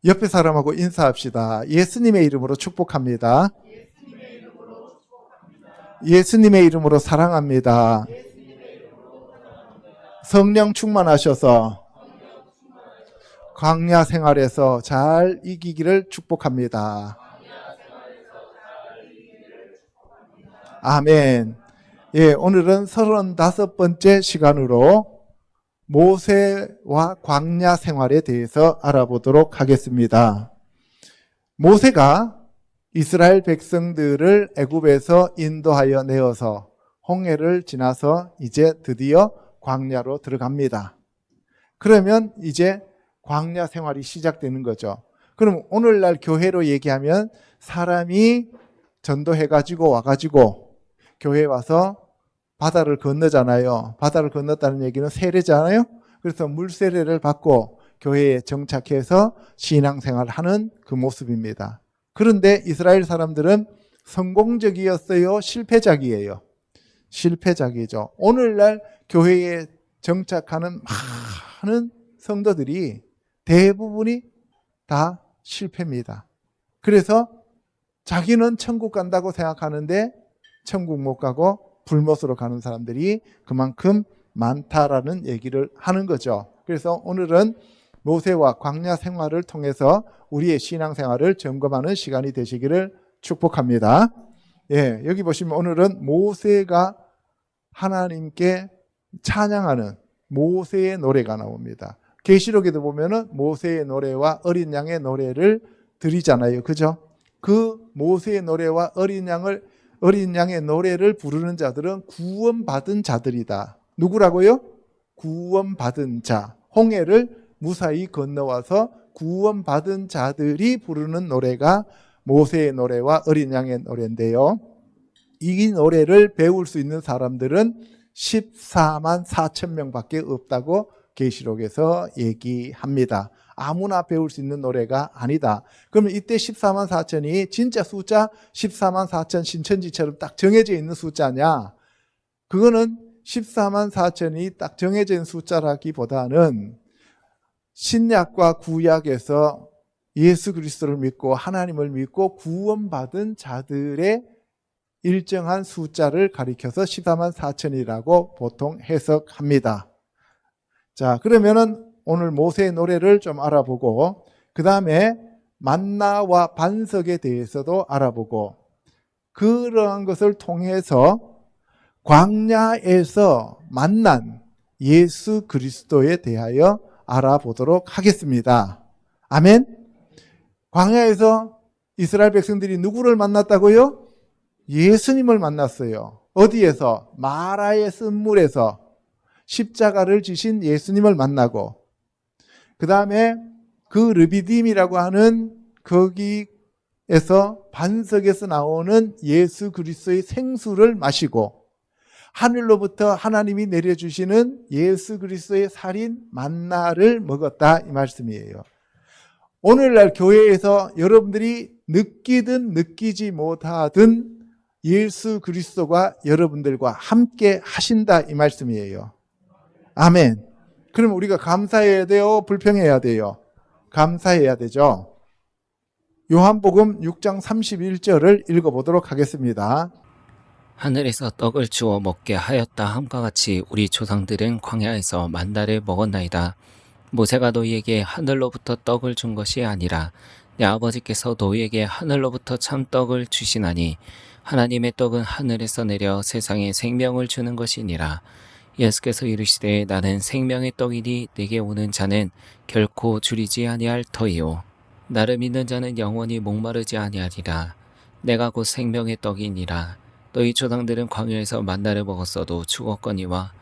옆에 사람하고 인사합시다. 예수님의 이름으로 축복합니다. 예수님의 이름으로 사랑합니다. 성령 충만하셔서 광야 생활에서 잘 이기기를 축복합니다. 아멘. 예, 오늘은 35번째 시간으로 모세와 광야 생활에 대해서 알아보도록 하겠습니다. 모세가 이스라엘 백성들을 애굽에서 인도하여 내어서 홍해를 지나서 이제 드디어 광야로 들어갑니다. 그러면 이제 광야 생활이 시작되는 거죠. 그럼 오늘날 교회로 얘기하면 사람이 전도해가지고 와가지고 교회에 와서 바다를 건너잖아요. 바다를 건넜다는 얘기는 세례잖아요. 그래서 물세례를 받고 교회에 정착해서 신앙생활을 하는 그 모습입니다. 그런데 이스라엘 사람들은 성공적이었어요? 실패작이에요? 실패작이죠. 오늘날 교회에 정착하는 많은 성도들이 대부분이 다 실패입니다. 그래서 자기는 천국 간다고 생각하는데 천국 못 가고 불못으로 가는 사람들이 그만큼 많다라는 얘기를 하는 거죠. 그래서 오늘은 모세와 광야 생활을 통해서 우리의 신앙생활을 점검하는 시간이 되시기를 축복합니다. 예, 여기 보시면 오늘은 모세가 하나님께 찬양하는 모세의 노래가 나옵니다. 계시록에도 보면은 모세의 노래와 어린 양의 노래를 드리잖아요. 그죠? 그 모세의 노래와 어린 양의 노래를 부르는 자들은 구원받은 자들이다. 누구라고요? 구원받은 자. 홍해를 무사히 건너와서 구원받은 자들이 부르는 노래가 모세의 노래와 어린 양의 노래인데요. 이 노래를 배울 수 있는 사람들은 14만 4천 명밖에 없다고 계시록에서 얘기합니다. 아무나 배울 수 있는 노래가 아니다. 그러면 이때 14만 4천이 진짜 숫자 14만 4천 신천지처럼 딱 정해져 있는 숫자냐? 그거는 14만 4천이 딱 정해져 있는 숫자라기보다는 신약과 구약에서 예수 그리스도를 믿고 하나님을 믿고 구원받은 자들의 일정한 숫자를 가리켜서 14만 4천이라고 보통 해석합니다. 자, 그러면은 오늘 모세의 노래를 좀 알아보고 그 다음에 만나와 반석에 대해서도 알아보고 그러한 것을 통해서 광야에서 만난 예수 그리스도에 대하여 알아보도록 하겠습니다. 아멘. 광야에서 이스라엘 백성들이 누구를 만났다고요? 예수님을 만났어요. 어디에서? 마라의 쓴물에서 십자가를 지신 예수님을 만나고 그 다음에 그 르비딤이라고 하는 거기에서 반석에서 나오는 예수 그리스도의 생수를 마시고 하늘로부터 하나님이 내려주시는 예수 그리스도의 살인 만나를 먹었다 이 말씀이에요. 오늘날 교회에서 여러분들이 느끼든 느끼지 못하든 예수 그리스도가 여러분들과 함께 하신다 이 말씀이에요. 아멘. 그럼 우리가 감사해야 돼요? 불평해야 돼요? 감사해야 되죠. 요한복음 6장 31절을 읽어보도록 하겠습니다. 하늘에서 떡을 주어 먹게 하였다 함과 같이 우리 조상들은 광야에서 만나를 먹었나이다. 모세가 너희에게 하늘로부터 떡을 준 것이 아니라 내 아버지께서 너희에게 하늘로부터 참 떡을 주시나니 하나님의 떡은 하늘에서 내려 세상에 생명을 주는 것이니라. 예수께서 이르시되 나는 생명의 떡이니 내게 오는 자는 결코 줄이지 아니할 터이요 나를 믿는 자는 영원히 목마르지 아니하리라. 내가 곧 생명의 떡이니라. 너희 조상들은 광야에서 만나를 먹었어도 죽었거니와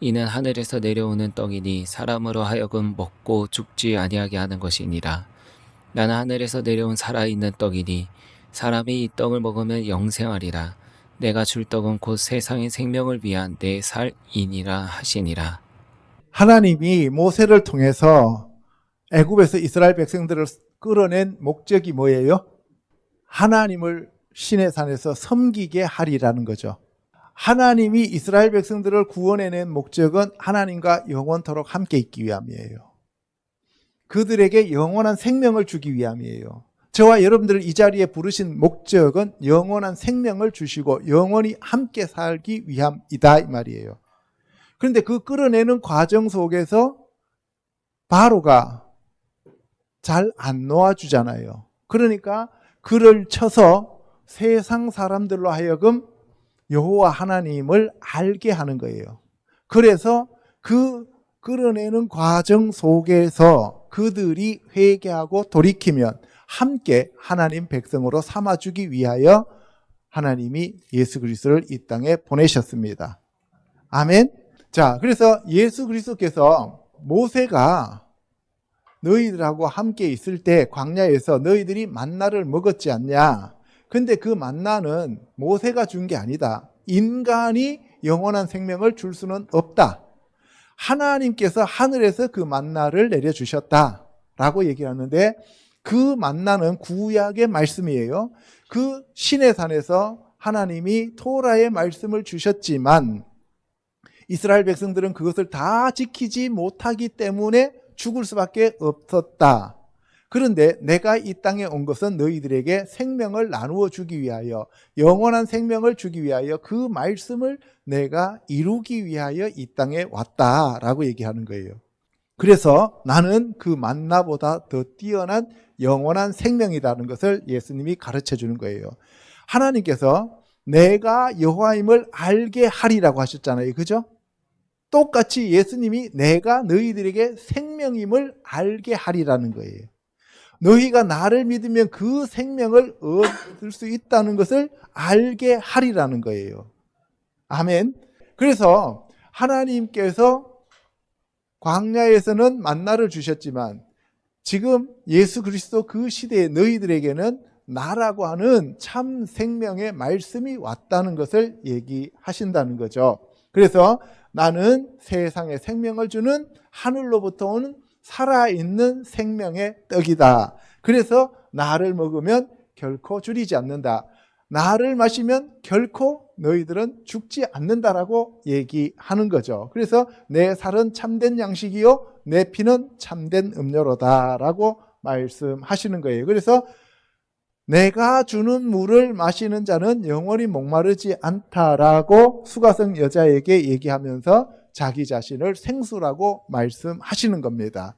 이는 하늘에서 내려오는 떡이니 사람으로 하여금 먹고 죽지 아니하게 하는 것이니라. 나는 하늘에서 내려온 살아있는 떡이니 사람이 이 떡을 먹으면 영생하리라. 내가 줄 떡은 곧 세상의 생명을 위한 내 살이니라 하시니라. 하나님이 모세를 통해서 애굽에서 이스라엘 백성들을 끌어낸 목적이 뭐예요? 하나님을 시내산에서 섬기게 하리라는 거죠. 하나님이 이스라엘 백성들을 구원해낸 목적은 하나님과 영원토록 함께 있기 위함이에요. 그들에게 영원한 생명을 주기 위함이에요. 저와 여러분들을 이 자리에 부르신 목적은 영원한 생명을 주시고 영원히 함께 살기 위함이다 이 말이에요. 그런데 그 끌어내는 과정 속에서 바로가 잘 안 놓아주잖아요. 그러니까 그를 쳐서 세상 사람들로 하여금 여호와 하나님을 알게 하는 거예요. 그래서 그 끌어내는 과정 속에서 그들이 회개하고 돌이키면 함께 하나님 백성으로 삼아주기 위하여 하나님이 예수 그리스도를 이 땅에 보내셨습니다. 아멘. 자, 그래서 예수 그리스도께서 모세가 너희들하고 함께 있을 때 광야에서 너희들이 만나를 먹었지 않냐? 근데 그 만나는 모세가 준 게 아니다. 인간이 영원한 생명을 줄 수는 없다. 하나님께서 하늘에서 그 만나를 내려주셨다라고 얘기하는데 그 만나는 구약의 말씀이에요. 그 시내산에서 하나님이 토라의 말씀을 주셨지만 이스라엘 백성들은 그것을 다 지키지 못하기 때문에 죽을 수밖에 없었다. 그런데 내가 이 땅에 온 것은 너희들에게 생명을 나누어 주기 위하여, 영원한 생명을 주기 위하여 그 말씀을 내가 이루기 위하여 이 땅에 왔다라고 얘기하는 거예요. 그래서 나는 그 만나보다 더 뛰어난 영원한 생명이라는 것을 예수님이 가르쳐 주는 거예요. 하나님께서 내가 여호와임을 알게 하리라고 하셨잖아요. 그죠? 똑같이 예수님이 내가 너희들에게 생명임을 알게 하리라는 거예요. 너희가 나를 믿으면 그 생명을 얻을 수 있다는 것을 알게 하리라는 거예요. 아멘. 그래서 하나님께서 광야에서는 만나를 주셨지만 지금 예수 그리스도 그 시대에 너희들에게는 나라고 하는 참 생명의 말씀이 왔다는 것을 얘기하신다는 거죠. 그래서 나는 세상에 생명을 주는 하늘로부터 온 살아있는 생명의 떡이다. 그래서 나를 먹으면 결코 줄이지 않는다. 나를 마시면 결코 너희들은 죽지 않는다라고 얘기하는 거죠. 그래서 내 살은 참된 양식이요 내 피는 참된 음료로다라고 말씀하시는 거예요. 그래서 내가 주는 물을 마시는 자는 영원히 목마르지 않다라고 수가성 여자에게 얘기하면서 자기 자신을 생수라고 말씀하시는 겁니다.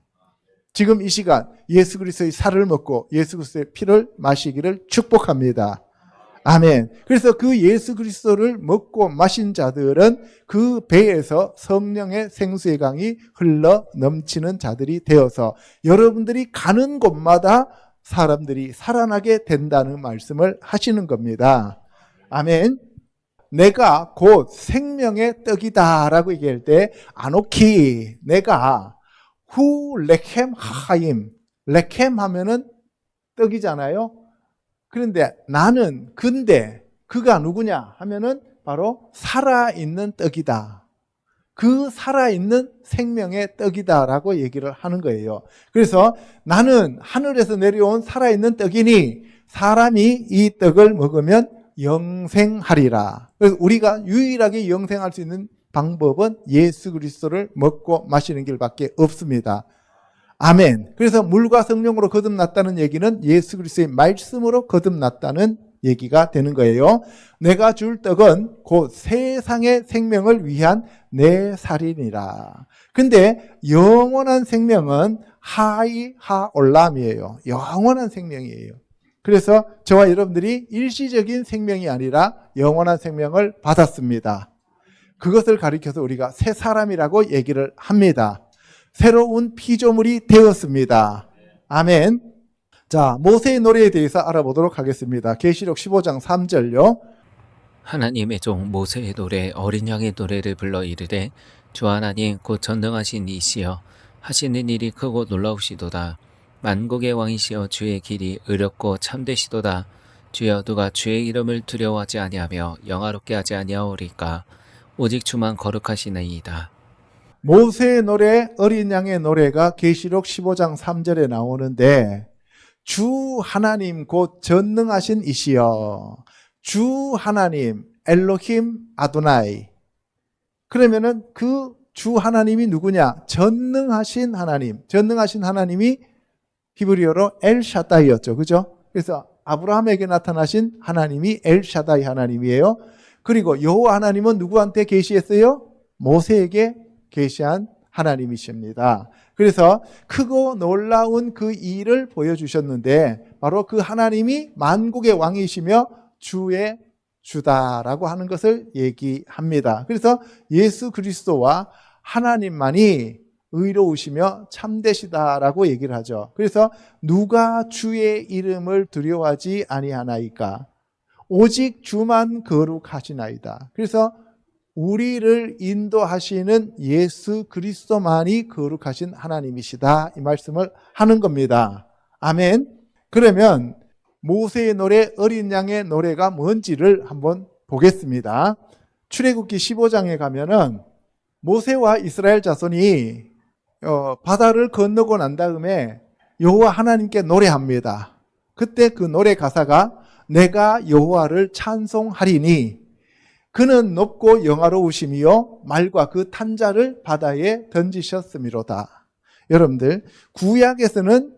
지금 이 시간 예수 그리스도의 살을 먹고 예수 그리스도의 피를 마시기를 축복합니다. 아멘. 그래서 그 예수 그리스도를 먹고 마신 자들은 그 배에서 성령의 생수의 강이 흘러 넘치는 자들이 되어서 여러분들이 가는 곳마다 사람들이 살아나게 된다는 말씀을 하시는 겁니다. 아멘. 내가 곧 생명의 떡이다 라고 얘기할 때 아노키 내가 후 레켐 하하임 레켐 하면은 떡이잖아요. 그런데 나는 근데 그가 누구냐 하면은 바로 살아있는 떡이다. 그 살아있는 생명의 떡이다라고 얘기를 하는 거예요. 그래서 나는 하늘에서 내려온 살아있는 떡이니 사람이 이 떡을 먹으면 영생하리라. 그래서 우리가 유일하게 영생할 수 있는 방법은 예수 그리스도를 먹고 마시는 길밖에 없습니다. 아멘. 그래서 물과 성령으로 거듭났다는 얘기는 예수 그리스도의 말씀으로 거듭났다는 얘기가 되는 거예요. 내가 줄 떡은 곧 세상의 생명을 위한 내 살이니라. 근데 영원한 생명은 하이하올람이에요. 영원한 생명이에요. 그래서 저와 여러분들이 일시적인 생명이 아니라 영원한 생명을 받았습니다. 그것을 가리켜서 우리가 새 사람이라고 얘기를 합니다. 새로운 피조물이 되었습니다. 아멘. 자, 모세의 노래에 대해서 알아보도록 하겠습니다. 계시록 15장 3절요. 하나님의 종 모세의 노래 어린 양의 노래를 불러 이르되 주 하나님 곧 전능하신 이시여 하시는 일이 크고 놀라우시도다. 만국의 왕이시여 주의 길이 의롭고 참되시도다. 주여 누가 주의 이름을 두려워하지 아니하며 영화롭게 하지 아니하오리까. 오직 주만 거룩하시나이다. 모세의 노래, 어린 양의 노래가 계시록 15장 3절에 나오는데 주 하나님 곧 전능하신 이시여 주 하나님 엘로힘 아도나이 그러면은 그 주 하나님이 누구냐? 전능하신 하나님. 전능하신 하나님이 히브리어로 엘샤다이였죠. 그죠? 그래서 아브라함에게 나타나신 하나님이 엘샤다이 하나님이에요. 그리고 여호와 하나님은 누구한테 계시했어요? 모세에게 계시한 하나님이십니다. 그래서 크고 놀라운 그 일을 보여주셨는데 바로 그 하나님이 만국의 왕이시며 주의 주다라고 하는 것을 얘기합니다. 그래서 예수 그리스도와 하나님만이 의로우시며 참되시다라고 얘기를 하죠. 그래서 누가 주의 이름을 두려워하지 아니하나이까? 오직 주만 거룩하시나이다. 그래서 우리를 인도하시는 예수 그리스도만이 거룩하신 하나님이시다. 이 말씀을 하는 겁니다. 아멘. 그러면 모세의 노래, 어린 양의 노래가 뭔지를 한번 보겠습니다. 출애굽기 15장에 가면은 모세와 이스라엘 자손이 바다를 건너고 난 다음에 여호와 하나님께 노래합니다. 그때 그 노래 가사가 내가 여호와를 찬송하리니 그는 높고 영화로우시며 말과 그 탄자를 바다에 던지셨음이로다. 여러분들 구약에서는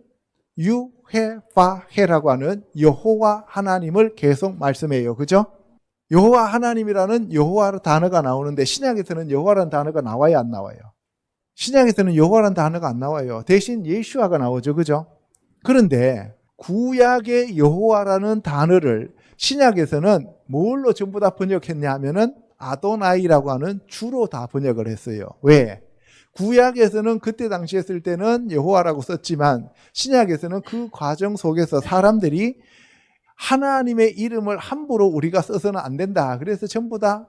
유헤바헤라고 하는 여호와 하나님을 계속 말씀해요. 그죠? 여호와 하나님이라는 여호와 단어가 나오는데 신약에서는 여호와라는 단어가 나와요, 안 나와요? 신약에서는 여호와라는 단어가 안 나와요. 대신 예수아가 나오죠. 그죠? 그런데 구약의 여호와라는 단어를 신약에서는 뭘로 전부 다 번역했냐 하면은 아도나이라고 하는 주로 다 번역을 했어요. 왜? 구약에서는 그때 당시에 쓸 때는 여호와라고 썼지만 신약에서는 그 과정 속에서 사람들이 하나님의 이름을 함부로 우리가 써서는 안 된다. 그래서 전부 다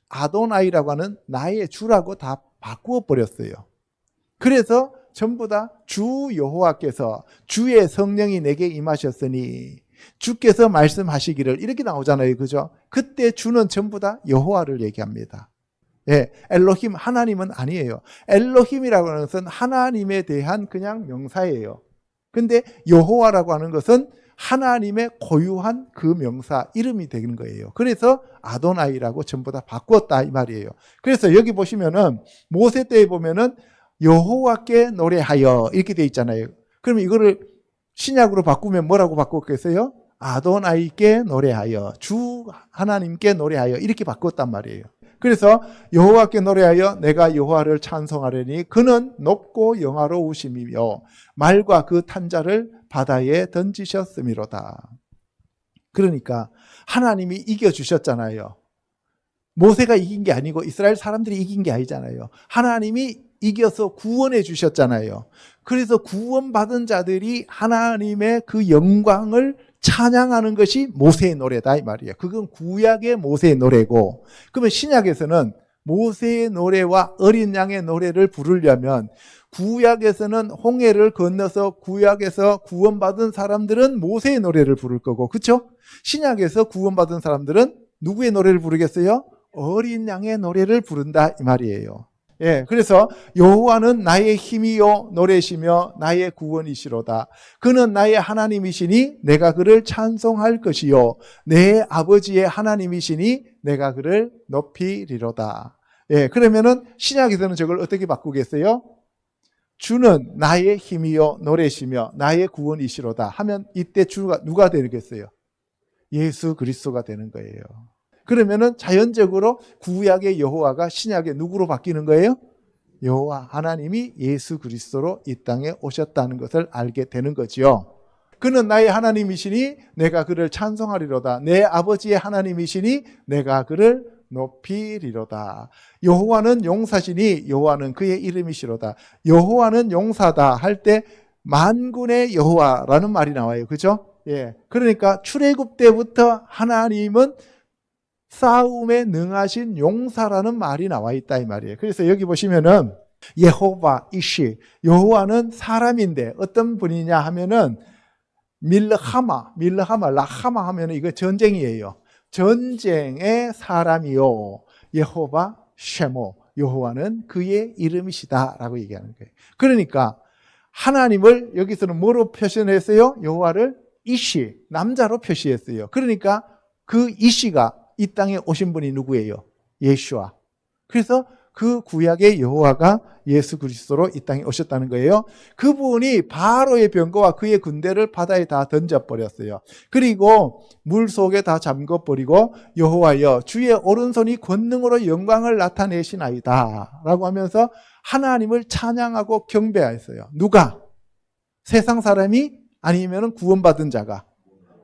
아도나이라고 하는 나의 주라고 다 바꾸어 버렸어요. 그래서 전부 다 주 여호와께서 주의 성령이 내게 임하셨으니 주께서 말씀하시기를 이렇게 나오잖아요. 그죠? 그때 주는 전부 다 여호와를 얘기합니다. 예, 엘로힘 하나님은 아니에요. 엘로힘이라고 하는 것은 하나님에 대한 그냥 명사예요. 근데 여호와라고 하는 것은 하나님의 고유한 그 명사 이름이 되는 거예요. 그래서 아도나이라고 전부 다 바꿨다 이 말이에요. 그래서 여기 보시면은 모세 때에 보면은 여호와께 노래하여 이렇게 돼 있잖아요. 그러면 이거를 신약으로 바꾸면 뭐라고 바꿨겠어요? 아도나이께 노래하여, 주 하나님께 노래하여 이렇게 바꿨단 말이에요. 그래서 여호와께 노래하여 내가 여호와를 찬송하려니 그는 높고 영화로우심이며 말과 그 탄자를 바다에 던지셨음이로다. 그러니까 하나님이 이겨주셨잖아요. 모세가 이긴 게 아니고 이스라엘 사람들이 이긴 게 아니잖아요. 하나님이 이겨서 구원해 주셨잖아요. 그래서 구원받은 자들이 하나님의 그 영광을 찬양하는 것이 모세의 노래다 이 말이에요. 그건 구약의 모세의 노래고, 그러면 신약에서는 모세의 노래와 어린 양의 노래를 부르려면 구약에서는 홍해를 건너서 구약에서 구원받은 사람들은 모세의 노래를 부를 거고, 그렇죠? 신약에서 구원받은 사람들은 누구의 노래를 부르겠어요? 어린 양의 노래를 부른다 이 말이에요. 예, 그래서 여호와는 나의 힘이요 노래시며 나의 구원이시로다. 그는 나의 하나님이시니 내가 그를 찬송할 것이요 내 아버지의 하나님이시니 내가 그를 높이리로다. 예, 그러면은 신약에서는 저걸 어떻게 바꾸겠어요? 주는 나의 힘이요 노래시며 나의 구원이시로다 하면 이때 주가 누가 되겠어요? 예수 그리스도가 되는 거예요. 그러면은 자연적으로 구약의 여호와가 신약의 누구로 바뀌는 거예요? 여호와 하나님이 예수 그리스도로 이 땅에 오셨다는 것을 알게 되는 거지요. 그는 나의 하나님이시니 내가 그를 찬송하리로다. 내 아버지의 하나님이시니 내가 그를 높이리로다. 여호와는 용사시니 여호와는 그의 이름이시로다. 여호와는 용사다 할 때 만군의 여호와라는 말이 나와요. 그죠? 예. 그러니까 출애굽 때부터 하나님은 싸움에 능하신 용사라는 말이 나와 있다 이 말이에요. 그래서 여기 보시면은 예호바 이시, 여호와는 사람인데 어떤 분이냐 하면은 밀하마, 라하마 하면은 이거 전쟁이에요. 전쟁의 사람이요 예호바 쉐모, 여호와는 그의 이름이시다라고 얘기하는 거예요. 그러니까 하나님을 여기서는 뭐로 표현했어요? 여호와를 이시, 남자로 표시했어요. 그러니까 그 이시가 이 땅에 오신 분이 누구예요? 예수와. 그래서 그 구약의 여호와가 예수 그리스도로 이 땅에 오셨다는 거예요. 그분이 바로의 병거와 그의 군대를 바다에 다 던져버렸어요. 그리고 물 속에 다 잠궈버리고 여호와여 주의 오른손이 권능으로 영광을 나타내시나이다 라고 하면서 하나님을 찬양하고 경배하였어요. 누가? 세상 사람이 아니면 구원받은 자가.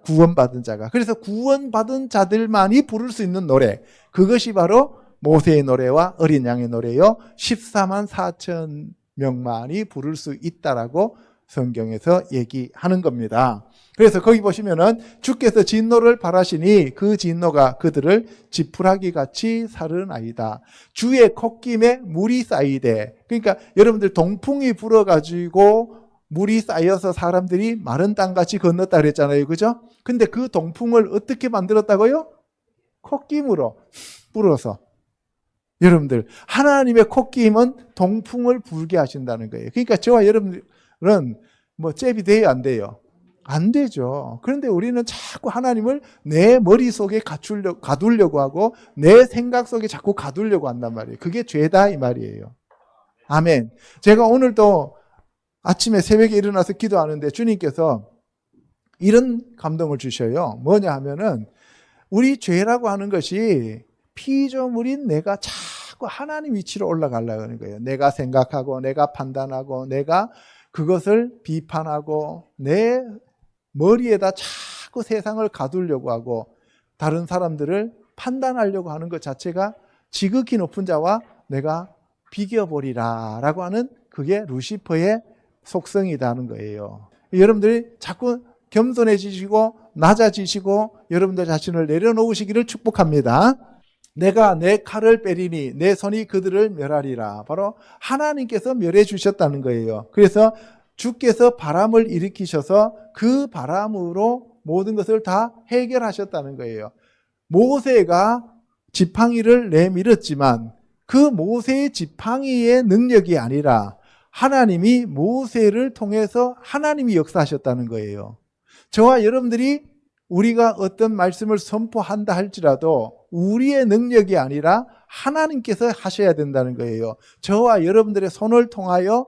구원받은 자가. 그래서 구원받은 자들만이 부를 수 있는 노래. 그것이 바로 모세의 노래와 어린 양의 노래요. 14만 4천 명만이 부를 수 있다라고 성경에서 얘기하는 겁니다. 그래서 거기 보시면은 주께서 진노를 바라시니 그 진노가 그들을 지푸라기 같이 사르나이다. 주의 콧김에 물이 쌓이되, 그러니까 여러분들 동풍이 불어가지고 물이 쌓여서 사람들이 마른 땅같이 건넜다 그랬잖아요. 그죠? 근데 그 동풍을 어떻게 만들었다고요? 콧김으로 불어서. 여러분들, 하나님의 콧김은 동풍을 불게 하신다는 거예요. 그러니까 저와 여러분들은 뭐 잽이 돼요, 안 돼요? 안 되죠. 그런데 우리는 자꾸 하나님을 내 머릿속에 가두려고 하고 내 생각 속에 자꾸 가두려고 한단 말이에요. 그게 죄다 이 말이에요. 아멘. 제가 오늘도 아침에 새벽에 일어나서 기도하는데 주님께서 이런 감동을 주셔요. 뭐냐 하면은 우리 죄라고 하는 것이 피조물인 내가 자꾸 하나님 위치로 올라가려고 하는 거예요. 내가 생각하고 내가 판단하고 내가 그것을 비판하고 내 머리에다 자꾸 세상을 가두려고 하고 다른 사람들을 판단하려고 하는 것 자체가 지극히 높은 자와 내가 비겨버리라 라고 하는 그게 루시퍼의 속성이라는 거예요. 여러분들이 자꾸 겸손해지시고 낮아지시고 여러분들 자신을 내려놓으시기를 축복합니다. 내가 내 칼을 빼리니 내 손이 그들을 멸하리라. 바로 하나님께서 멸해 주셨다는 거예요. 그래서 주께서 바람을 일으키셔서 그 바람으로 모든 것을 다 해결하셨다는 거예요. 모세가 지팡이를 내밀었지만 그 모세의 지팡이의 능력이 아니라 하나님이 모세를 통해서 하나님이 역사하셨다는 거예요. 저와 여러분들이 우리가 어떤 말씀을 선포한다 할지라도 우리의 능력이 아니라 하나님께서 하셔야 된다는 거예요. 저와 여러분들의 손을 통하여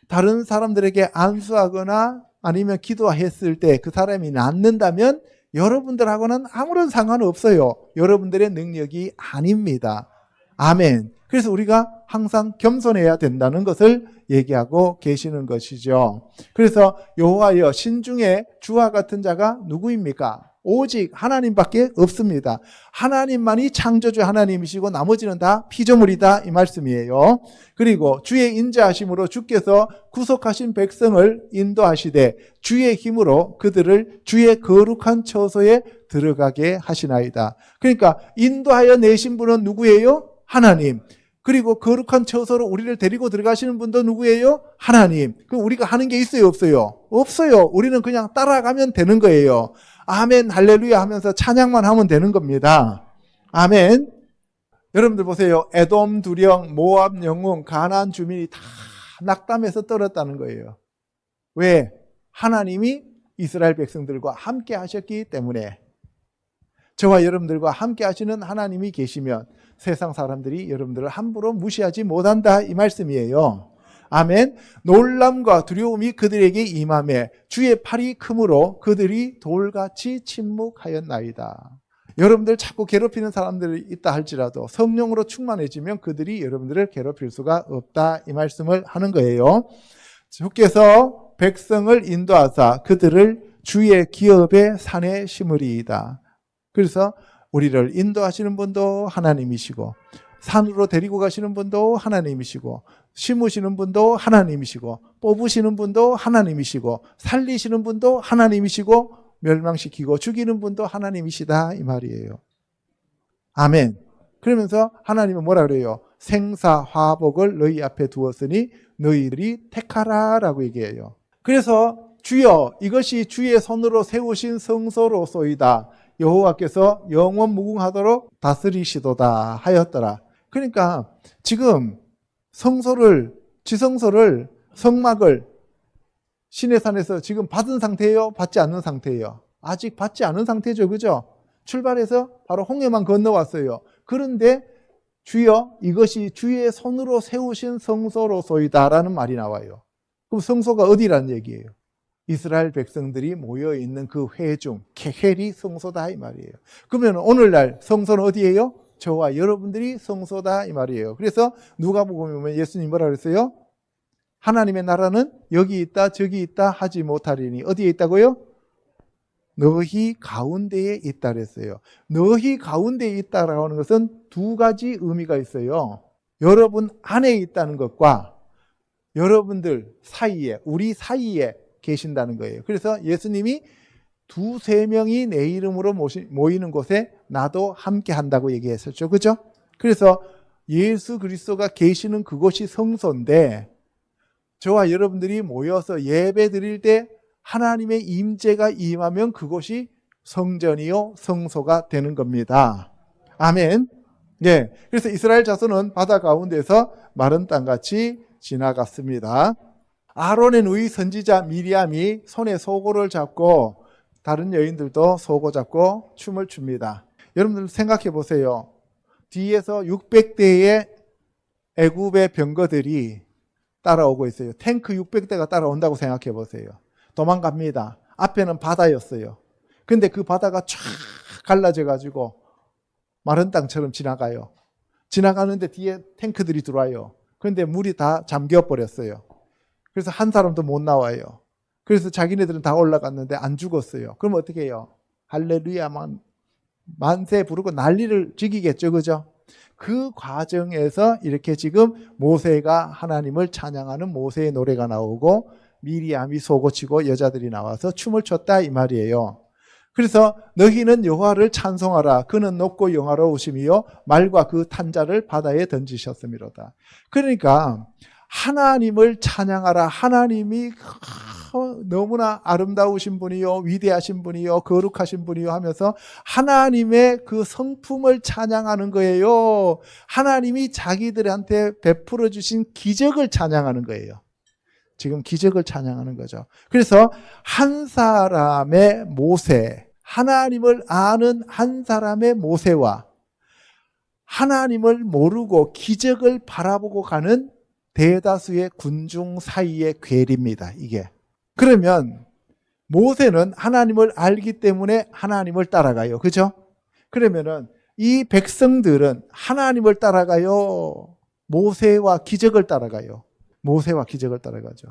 다른 사람들에게 안수하거나 아니면 기도했을 때 그 사람이 낫는다면 여러분들하고는 아무런 상관없어요. 여러분들의 능력이 아닙니다. 아멘. 그래서 우리가 항상 겸손해야 된다는 것을 얘기하고 계시는 것이죠. 그래서 여호와여 신중에 주와 같은 자가 누구입니까? 오직 하나님밖에 없습니다. 하나님만이 창조주 하나님이시고 나머지는 다 피조물이다 이 말씀이에요. 그리고 주의 인자하심으로 주께서 구속하신 백성을 인도하시되 주의 힘으로 그들을 주의 거룩한 처소에 들어가게 하시나이다. 그러니까 인도하여 내신 분은 누구예요? 하나님. 그리고 거룩한 처소로 우리를 데리고 들어가시는 분도 누구예요? 하나님. 그럼 우리가 하는 게 있어요, 없어요? 없어요. 우리는 그냥 따라가면 되는 거예요. 아멘, 할렐루야 하면서 찬양만 하면 되는 겁니다. 아멘. 여러분들 보세요. 에돔, 두령, 모압, 영웅, 가나안 주민이 다 낙담해서 떨었다는 거예요. 왜? 하나님이 이스라엘 백성들과 함께 하셨기 때문에. 저와 여러분들과 함께 하시는 하나님이 계시면 세상 사람들이 여러분들을 함부로 무시하지 못한다 이 말씀이에요. 아멘. 놀람과 두려움이 그들에게 임하매 주의 팔이 크므로 그들이 돌같이 침묵하였나이다. 여러분들 자꾸 괴롭히는 사람들이 있다 할지라도 성령으로 충만해지면 그들이 여러분들을 괴롭힐 수가 없다 이 말씀을 하는 거예요. 주께서 백성을 인도하사 그들을 주의 기업의 산에 심으리이다. 그래서 우리를 인도하시는 분도 하나님이시고 산으로 데리고 가시는 분도 하나님이시고 심으시는 분도 하나님이시고 뽑으시는 분도 하나님이시고 살리시는 분도 하나님이시고 멸망시키고 죽이는 분도 하나님이시다 이 말이에요. 아멘. 그러면서 하나님은 뭐라 그래요? 생사화복을 너희 앞에 두었으니 너희들이 택하라라고 얘기해요. 그래서 주여 이것이 주의 손으로 세우신 성소로소이다. 여호와께서 영원 무궁하도록 다스리시도다 하였더라. 그러니까 지금 성소를 지성소를 성막을 시내산에서 지금 받은 상태예요? 받지 않는 상태예요? 아직 받지 않은 상태죠. 그죠? 출발해서 바로 홍해만 건너왔어요. 그런데 주여 이것이 주의 손으로 세우신 성소로소이다라는 말이 나와요. 그럼 성소가 어디라는 얘기예요? 이스라엘 백성들이 모여있는 그 회중, 케헬이 성소다 이 말이에요. 그러면 오늘날 성소는 어디예요? 저와 여러분들이 성소다 이 말이에요. 그래서 누가복음에 보면 예수님 뭐라 그랬어요? 하나님의 나라는 여기 있다 저기 있다 하지 못하리니 어디에 있다고요? 너희 가운데에 있다 그랬어요. 너희 가운데에 있다라고 하는 것은 두 가지 의미가 있어요. 여러분 안에 있다는 것과 여러분들 사이에, 우리 사이에 계신다는 거예요. 그래서 예수님이 두세 명이 내 이름으로 모이는 곳에 나도 함께 한다고 얘기했었죠. 그죠? 그래서 예수 그리스도가 계시는 그곳이 성소인데 저와 여러분들이 모여서 예배 드릴 때 하나님의 임재가 임하면 그곳이 성전이요 성소가 되는 겁니다. 아멘. 네. 그래서 이스라엘 자손은 바다 가운데서 마른 땅같이 지나갔습니다. 아론의 누이 선지자 미리암이 손에 소고를 잡고 다른 여인들도 소고 잡고 춤을 춥니다. 여러분들 생각해 보세요. 뒤에서 600대의 애굽의 병거들이 따라오고 있어요. 탱크 600대가 따라온다고 생각해 보세요. 도망갑니다. 앞에는 바다였어요. 근데 그 바다가 쫙 갈라져 가지고 마른 땅처럼 지나가요. 지나가는데 뒤에 탱크들이 들어와요. 그런데 물이 다 잠겨 버렸어요. 그래서 한 사람도 못 나와요. 그래서 자기네들은 다 올라갔는데 안 죽었어요. 그럼 어떻게 해요? 할렐루야 만세 부르고 난리를 지기겠죠. 그죠? 그 과정에서 이렇게 지금 모세가 하나님을 찬양하는 모세의 노래가 나오고 미리암이 소고치고 여자들이 나와서 춤을 췄다 이 말이에요. 그래서 너희는 여호와를 찬송하라. 그는 높고 영화로우심이요 말과 그 탄자를 바다에 던지셨음이로다. 그러니까 하나님을 찬양하라. 하나님이 너무나 아름다우신 분이요 위대하신 분이요 거룩하신 분이요 하면서 하나님의 그 성품을 찬양하는 거예요. 하나님이 자기들한테 베풀어 주신 기적을 찬양하는 거예요. 지금 기적을 찬양하는 거죠. 그래서 한 사람의 모세, 하나님을 아는 한 사람의 모세와 하나님을 모르고 기적을 바라보고 가는 대다수의 군중 사이의 괴리입니다. 이게. 그러면 모세는 하나님을 알기 때문에 하나님을 따라가요. 그죠? 그러면은 이 백성들은 하나님을 따라가요? 모세와 기적을 따라가요? 모세와 기적을 따라가죠.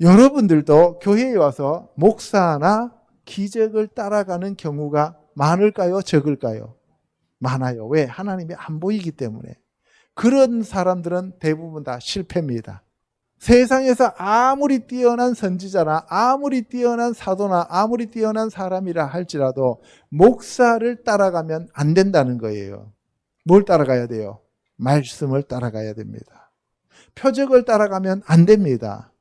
여러분들도 교회에 와서 목사나 기적을 따라가는 경우가 많을까요? 적을까요? 많아요. 왜? 하나님이 안 보이기 때문에. 그런 사람들은 대부분 다 실패입니다. 세상에서 아무리 뛰어난 선지자나 아무리 뛰어난 사도나 아무리 뛰어난 사람이라 할지라도 목사를 따라가면 안 된다는 거예요. 뭘 따라가야 돼요? 말씀을 따라가야 됩니다. 표적을 따라가면 안 됩니다.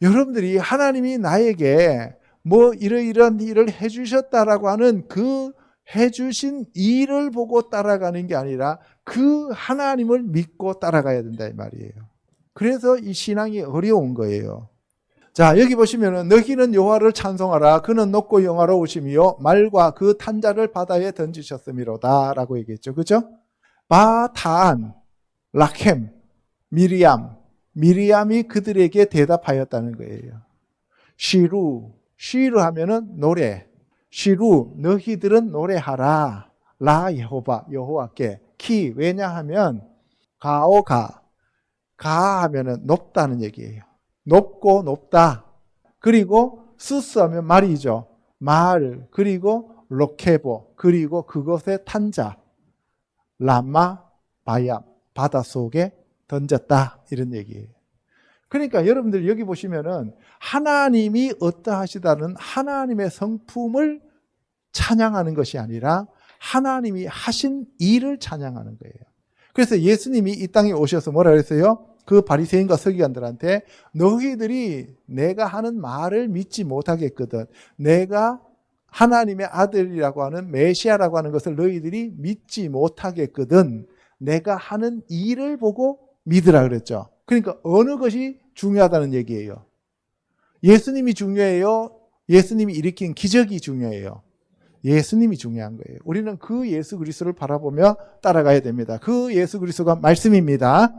여러분들이 하나님이 나에게 뭐 이러이러한 일을 해주셨다라고 하는 그 해주신 일을 보고 따라가는 게 아니라 그 하나님을 믿고 따라가야 된다 이 말이에요. 그래서 이 신앙이 어려운 거예요. 자, 여기 보시면은 너희는 여호와를 찬송하라. 그는 높고 영화로우심이요 말과 그 탄자를 바다에 던지셨음이로다 라고 얘기했죠. 그죠? 바탄, 라켐, 미리암이 그들에게 대답하였다는 거예요. 시루 하면은 노래. 시루 너희들은 노래하라. 라 여호와께. 키 왜냐하면 가 하면은 높다는 얘기예요. 높고 높다. 그리고 수스 하면 말이죠. 말 그리고 로케보 그리고 그것의 탄자 라마 바얌 바닷속에 던졌다 이런 얘기예요. 그러니까 여러분들 여기 보시면은 하나님이 어떠하시다는 하나님의 성품을 찬양하는 것이 아니라 하나님이 하신 일을 찬양하는 거예요. 그래서 예수님이 이 땅에 오셔서 뭐라 그랬어요? 그 바리새인과 서기관들한테 너희들이 내가 하는 말을 믿지 못하겠거든. 내가 하나님의 아들이라고 하는 메시아라고 하는 것을 너희들이 믿지 못하겠거든. 내가 하는 일을 보고 믿으라 그랬죠. 그러니까 어느 것이 중요하다는 얘기예요. 예수님이 중요해요? 예수님이 일으킨 기적이 중요해요? 예수님이 중요한 거예요. 우리는 그 예수 그리스도를 바라보며 따라가야 됩니다. 그 예수 그리스도가 말씀입니다.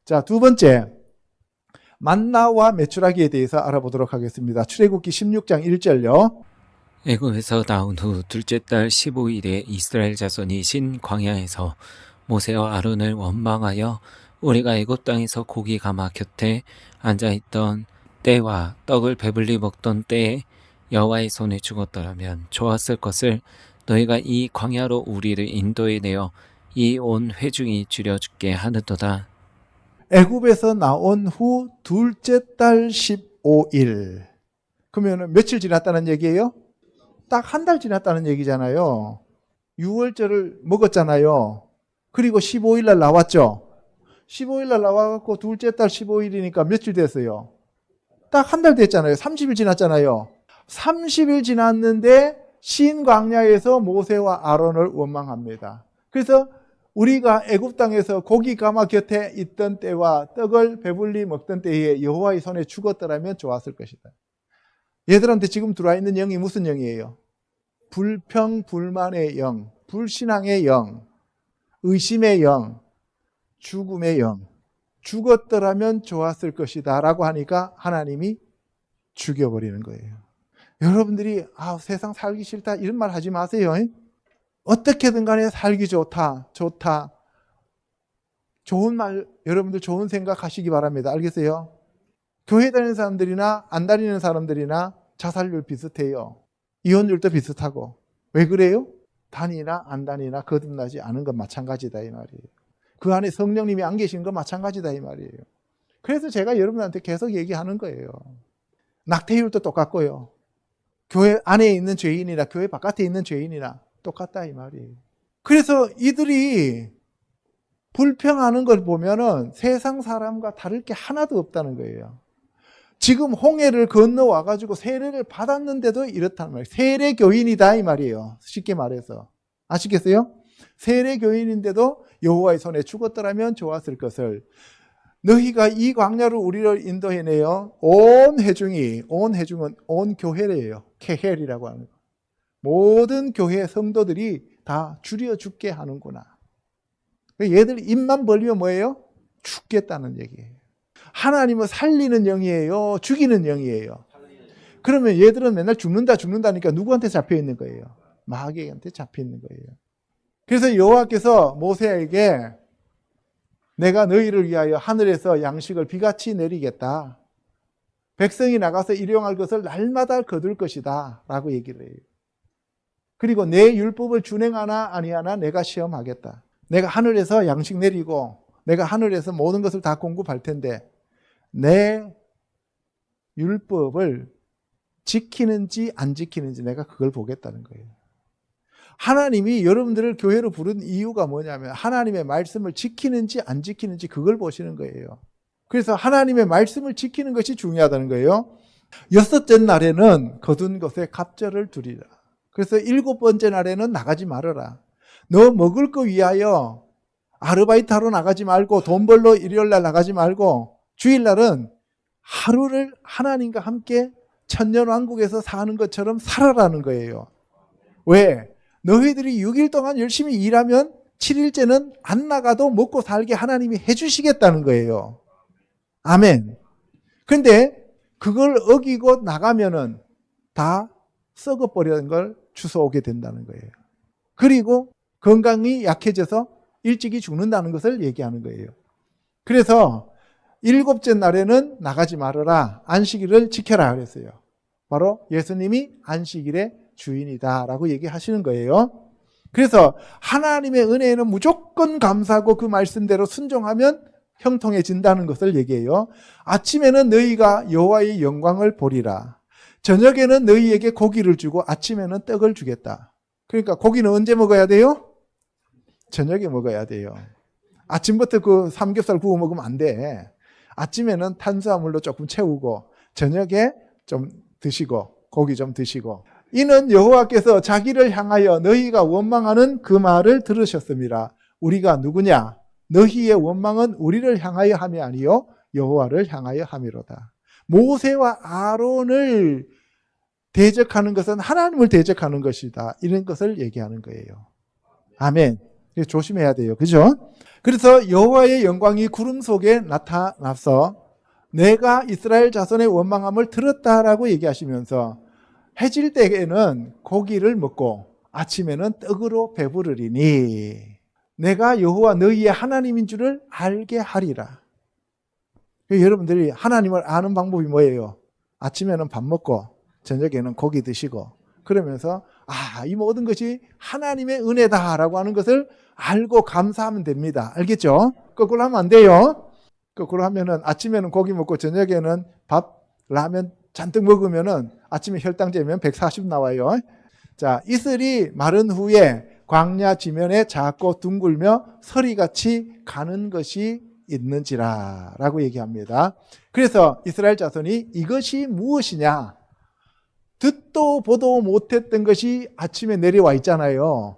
자, 두 번째, 만나와 메추라기에 대해서 알아보도록 하겠습니다. 출애굽기 16장 1절요. 애굽에서 나온 후 둘째 달 15일에 이스라엘 자손이 신 광야에서 모세와 아론을 원망하여 우리가 애굽 땅에서 고기 가마 곁에 앉아있던 때와 떡을 배불리 먹던 때에 여호와의 손에 죽었더라면 좋았을 것을 너희가 이 광야로 우리를 인도해내어 이 온 회중이 줄여죽게 하는도다. 애굽에서 나온 후 둘째 달 15일. 그러면 며칠 지났다는 얘기예요? 딱 한 달 지났다는 얘기잖아요. 6월절을 먹었잖아요. 그리고 15일 날 나왔죠. 15일 날 나와갖고 둘째 달 15일이니까 며칠 됐어요? 딱 한 달 됐잖아요. 30일 지났잖아요. 30일 지났는데 신광야에서 모세와 아론을 원망합니다. 그래서 우리가 애굽 땅에서 고기 가마 곁에 있던 때와 떡을 배불리 먹던 때에 여호와의 손에 죽었더라면 좋았을 것이다. 얘들한테 지금 들어와 있는 영이 무슨 영이에요? 불평, 불만의 영, 불신앙의 영, 의심의 영, 죽음의 영. 죽었더라면 좋았을 것이다 라고 하니까 하나님이 죽여버리는 거예요. 여러분들이 세상 살기 싫다 이런 말 하지 마세요. 어떻게든 간에 살기 좋다. 좋은 말, 여러분들 좋은 생각 하시기 바랍니다. 알겠어요? 교회 다니는 사람들이나 안 다니는 사람들이나 자살률 비슷해요. 이혼율도 비슷하고. 왜 그래요? 다니나 안 다니나 거듭나지 않은 건 마찬가지다 이 말이에요. 그 안에 성령님이 안 계신 건 마찬가지다 이 말이에요. 그래서 제가 여러분한테 계속 얘기하는 거예요. 낙태율도 똑같고요. 교회 안에 있는 죄인이나 교회 바깥에 있는 죄인이나 똑같다 이 말이에요. 그래서 이들이 불평하는 걸 보면은 세상 사람과 다를 게 하나도 없다는 거예요. 지금 홍해를 건너와 가지고 세례를 받았는데도 이렇다는 말이에요. 세례 교인이다 이 말이에요. 쉽게 말해서. 아시겠어요? 세례 교인인데도 여호와의 손에 죽었더라면 좋았을 것을 너희가 이 광야로 우리를 인도해내요. 온 회중은 온 교회래요. 케헬이라고 하는 거. 모든 교회 성도들이 다 줄여 죽게 하는구나. 얘들 입만 벌리면 뭐예요? 죽겠다는 얘기예요. 하나님은 살리는 영이에요? 죽이는 영이에요? 그러면 얘들은 맨날 죽는다니까 누구한테 잡혀 있는 거예요? 마귀한테 잡혀 있는 거예요. 그래서 여호와께서 모세에게 내가 너희를 위하여 하늘에서 양식을 비같이 내리겠다. 백성이 나가서 일용할 것을 날마다 거둘 것이다 라고 얘기를 해요. 그리고 내 율법을 준행하나 아니하나 내가 시험하겠다. 내가 하늘에서 양식 내리고 내가 하늘에서 모든 것을 다 공급할 텐데 내 율법을 지키는지 안 지키는지 내가 그걸 보겠다는 거예요. 하나님이 여러분들을 교회로 부른 이유가 뭐냐면 하나님의 말씀을 지키는지 안 지키는지 그걸 보시는 거예요. 그래서 하나님의 말씀을 지키는 것이 중요하다는 거예요. 여섯째 날에는 거둔 것에 갑절을 두리라. 그래서 일곱 번째 날에는 나가지 말아라. 너 먹을 거 위하여 아르바이트 하러 나가지 말고 돈 벌러 일요일 날 나가지 말고 주일날은 하루를 하나님과 함께 천년왕국에서 사는 것처럼 살아라는 거예요. 왜? 너희들이 6일 동안 열심히 일하면 7일째는 안 나가도 먹고 살게 하나님이 해주시겠다는 거예요. 아멘. 근데 그걸 어기고 나가면은 다 썩어버리는 걸 주워오게 된다는 거예요. 그리고 건강이 약해져서 일찍이 죽는다는 것을 얘기하는 거예요. 그래서 일곱째 날에는 나가지 말아라. 안식일을 지켜라 그랬어요. 바로 예수님이 안식일의 주인이다라고 얘기하시는 거예요. 그래서 하나님의 은혜에는 무조건 감사하고 그 말씀대로 순종하면 형통해진다는 것을 얘기해요. 아침에는 너희가 여호와의 영광을 보리라. 저녁에는 너희에게 고기를 주고 아침에는 떡을 주겠다. 그러니까 고기는 언제 먹어야 돼요? 저녁에 먹어야 돼요. 아침부터 그 삼겹살 구워 먹으면 안 돼. 아침에는 탄수화물로 조금 채우고 저녁에 좀 드시고 고기 좀 드시고 이는 여호와께서 자기를 향하여 너희가 원망하는 그 말을 들으셨습니다. 우리가 누구냐? 너희의 원망은 우리를 향하여 함이 아니요 여호와를 향하여 함이로다. 모세와 아론을 대적하는 것은 하나님을 대적하는 것이다. 이런 것을 얘기하는 거예요. 아멘. 조심해야 돼요. 그죠? 그래서 여호와의 영광이 구름 속에 나타나서 내가 이스라엘 자손의 원망함을 들었다라고 얘기하시면서 해질 때에는 고기를 먹고 아침에는 떡으로 배부르리니 내가 여호와 너희의 하나님인 줄을 알게 하리라. 여러분들이 하나님을 아는 방법이 뭐예요? 아침에는 밥 먹고 저녁에는 고기 드시고 그러면서 이 모든 것이 하나님의 은혜다라고 하는 것을 알고 감사하면 됩니다. 알겠죠? 거꾸로 하면 안 돼요. 거꾸로 하면은 아침에는 고기 먹고 저녁에는 밥, 라면 잔뜩 먹으면은 아침에 혈당 재면 140 나와요. 자, 이슬이 마른 후에 광야 지면에 작고 둥글며 서리같이 가는 것이 있는지라 라고 얘기합니다. 그래서 이스라엘 자손이 이것이 무엇이냐? 듣도 보도 못했던 것이 아침에 내려와 있잖아요.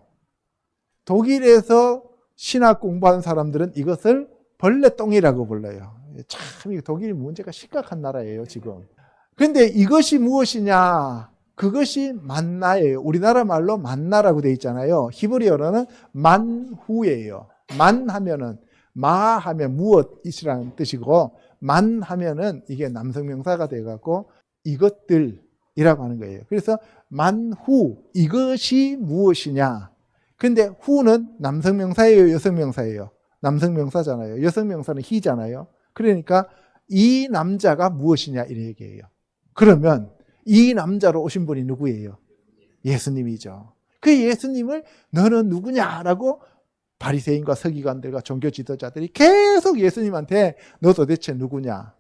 독일에서 신학 공부한 사람들은 이것을 벌레똥이라고 불러요. 참 독일이 문제가 심각한 나라예요 지금. 그런데 이것이 무엇이냐? 그것이 만나예요. 우리나라 말로 만나라고 되어 있잖아요. 히브리어로는 만후예요. 만하면은 마하면 무엇이라는 뜻이고 만하면은 이게 남성명사가 돼갖고 이것들이라고 하는 거예요. 그래서 만후 이것이 무엇이냐? 근데 후는 남성명사예요, 여성명사예요? 남성명사잖아요. 여성명사는 히잖아요. 그러니까 이 남자가 무엇이냐 이런 얘기예요. 그러면 이 남자로 오신 분이 누구예요? 예수님이죠. 그 예수님을 너는 누구냐라고 바리새인과 서기관들과 종교 지도자들이 계속 예수님한테 너 도대체 누구냐?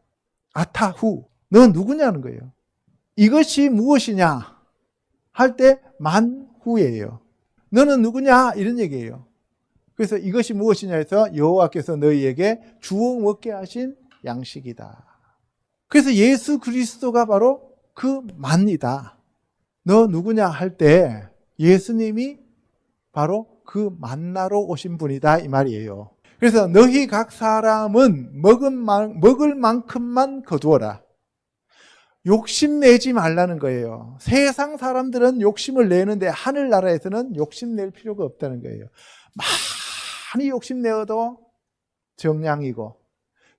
아타후 너 누구냐는 거예요. 이것이 무엇이냐 할 때 만후예요. 너는 누구냐 이런 얘기예요. 그래서 이것이 무엇이냐 해서 여호와께서 너희에게 주워 먹게 하신 양식이다. 그래서 예수 그리스도가 바로 그 만이다. 너 누구냐 할 때 예수님이 바로 그 만나러 오신 분이다 이 말이에요. 그래서 너희 각 사람은 먹을 만큼만 거두어라. 욕심내지 말라는 거예요. 세상 사람들은 욕심을 내는데 하늘나라에서는 욕심낼 필요가 없다는 거예요. 많이 욕심내어도 정량이고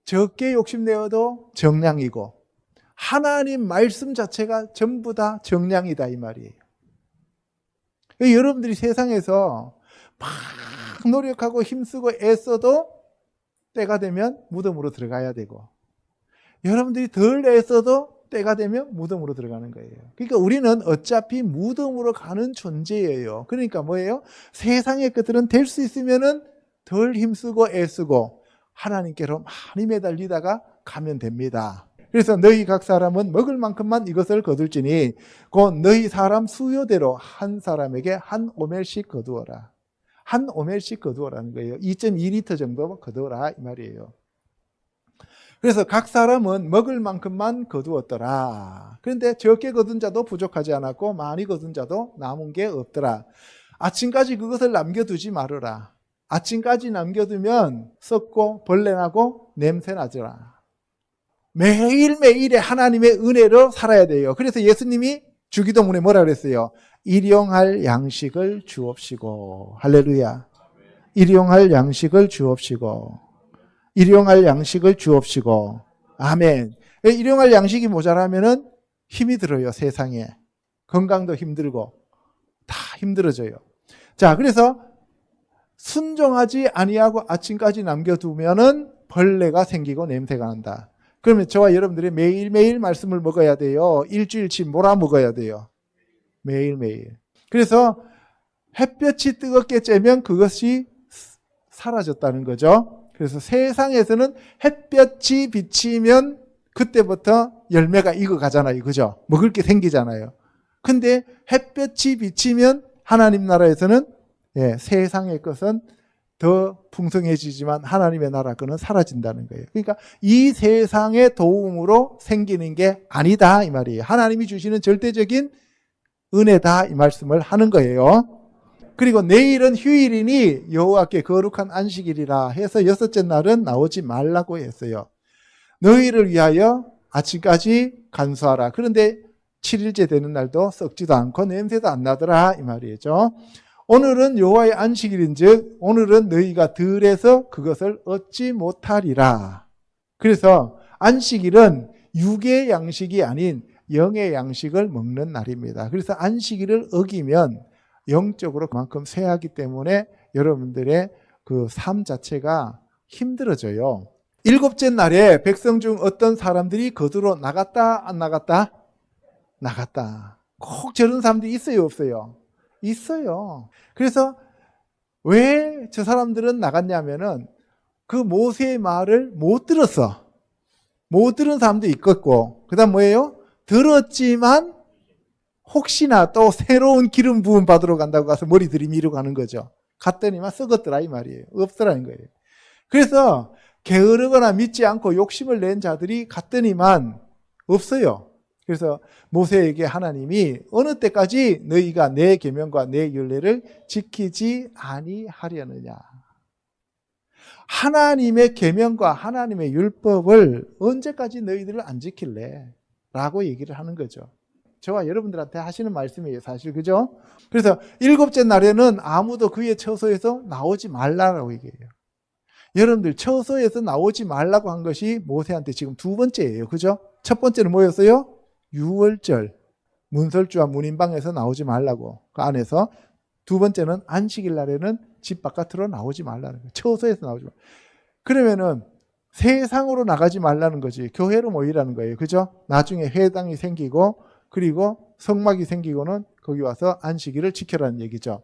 적게 욕심내어도 정량이고 하나님 말씀 자체가 전부 다 정량이다 이 말이에요. 여러분들이 세상에서 막 노력하고 힘쓰고 애써도 때가 되면 무덤으로 들어가야 되고 여러분들이 덜 애써도 때가 되면 무덤으로 들어가는 거예요. 그러니까 우리는 어차피 무덤으로 가는 존재예요. 그러니까 뭐예요? 세상의 것들은 될 수 있으면은 덜 힘쓰고 애쓰고 하나님께로 많이 매달리다가 가면 됩니다. 그래서 너희 각 사람은 먹을 만큼만 이것을 거둘지니 곧 너희 사람 수요대로 한 사람에게 한 오멜씩 거두어라. 한 오멜씩 거두어라는 거예요. 2.2리터 정도 거두어라 이 말이에요. 그래서 각 사람은 먹을 만큼만 거두었더라. 그런데 적게 거둔 자도 부족하지 않았고 많이 거둔 자도 남은 게 없더라. 아침까지 그것을 남겨두지 말아라. 아침까지 남겨두면 썩고 벌레나고 냄새나더라. 매일매일의 하나님의 은혜로 살아야 돼요. 그래서 예수님이 주기도문에 뭐라 그랬어요? 일용할 양식을 주옵시고. 할렐루야. 일용할 양식을 주옵시고. 일용할 양식을 주옵시고. 아멘. 일용할 양식이 모자라면은 힘이 들어요, 세상에. 건강도 힘들고 다 힘들어져요. 자, 그래서 순종하지 아니하고 아침까지 남겨두면은 벌레가 생기고 냄새가 난다. 그러면 저와 여러분들이 매일매일 말씀을 먹어야 돼요. 일주일치 몰아 먹어야 돼요. 매일매일. 그래서 햇볕이 뜨겁게 쬐면 그것이 사라졌다는 거죠. 그래서 세상에서는 햇볕이 비치면 그때부터 열매가 익어가잖아요. 그죠? 먹을 게 생기잖아요. 근데 햇볕이 비치면 하나님 나라에서는 세상의 것은 더 풍성해지지만 하나님의 나라 거는 사라진다는 거예요. 그러니까 이 세상의 도움으로 생기는 게 아니다 이 말이에요. 하나님이 주시는 절대적인 은혜다 이 말씀을 하는 거예요. 그리고 내일은 휴일이니 여호와께 거룩한 안식일이라 해서 여섯째 날은 나오지 말라고 했어요. 너희를 위하여 아침까지 간수하라. 그런데 7일째 되는 날도 썩지도 않고 냄새도 안 나더라 이 말이죠. 오늘은 여호와의 안식일인즉 오늘은 너희가 들에서 그것을 얻지 못하리라. 그래서 안식일은 육의 양식이 아닌 영의 양식을 먹는 날입니다. 그래서 안식일을 어기면 영적으로 그만큼 쇠하기 때문에 여러분들의 그 삶 자체가 힘들어져요. 일곱째 날에 백성 중 어떤 사람들이 거두러 나갔다 안 나갔다? 나갔다. 꼭 저런 사람들이 있어요 없어요? 있어요. 그래서 왜 저 사람들은 나갔냐면은 그 모세의 말을 못 들었어. 못 들은 사람도 있겠고, 그 다음 뭐예요? 들었지만 혹시나 또 새로운 기름 부음 받으러 간다고 가서 머리 들이미러 가는 거죠. 갔더니만 썩었더라 이 말이에요. 없더라는 거예요. 그래서 게으르거나 믿지 않고 욕심을 낸 자들이 갔더니만 없어요. 그래서 모세에게 하나님이 어느 때까지 너희가 내 계명과 내 율례를 지키지 아니하려느냐. 하나님의 계명과 하나님의 율법을 언제까지 너희들을 안 지킬래? 라고 얘기를 하는 거죠. 저와 여러분들한테 하시는 말씀이에요, 사실. 그죠? 그래서 일곱째 날에는 아무도 그의 처소에서 나오지 말라라고 얘기해요. 여러분들 처소에서 나오지 말라고 한 것이 모세한테 지금 두 번째예요. 그죠? 첫 번째는 뭐였어요? 유월절, 문설주와 문인방에서 나오지 말라고, 그 안에서. 두 번째는 안식일 날에는 집 바깥으로 나오지 말라는 거예요. 처소에서 나오지 말라. 그러면은 세상으로 나가지 말라는 거지. 교회로 모이라는 거예요. 그죠? 나중에 회당이 생기고 그리고 성막이 생기고는 거기 와서 안식일을 지켜라는 얘기죠.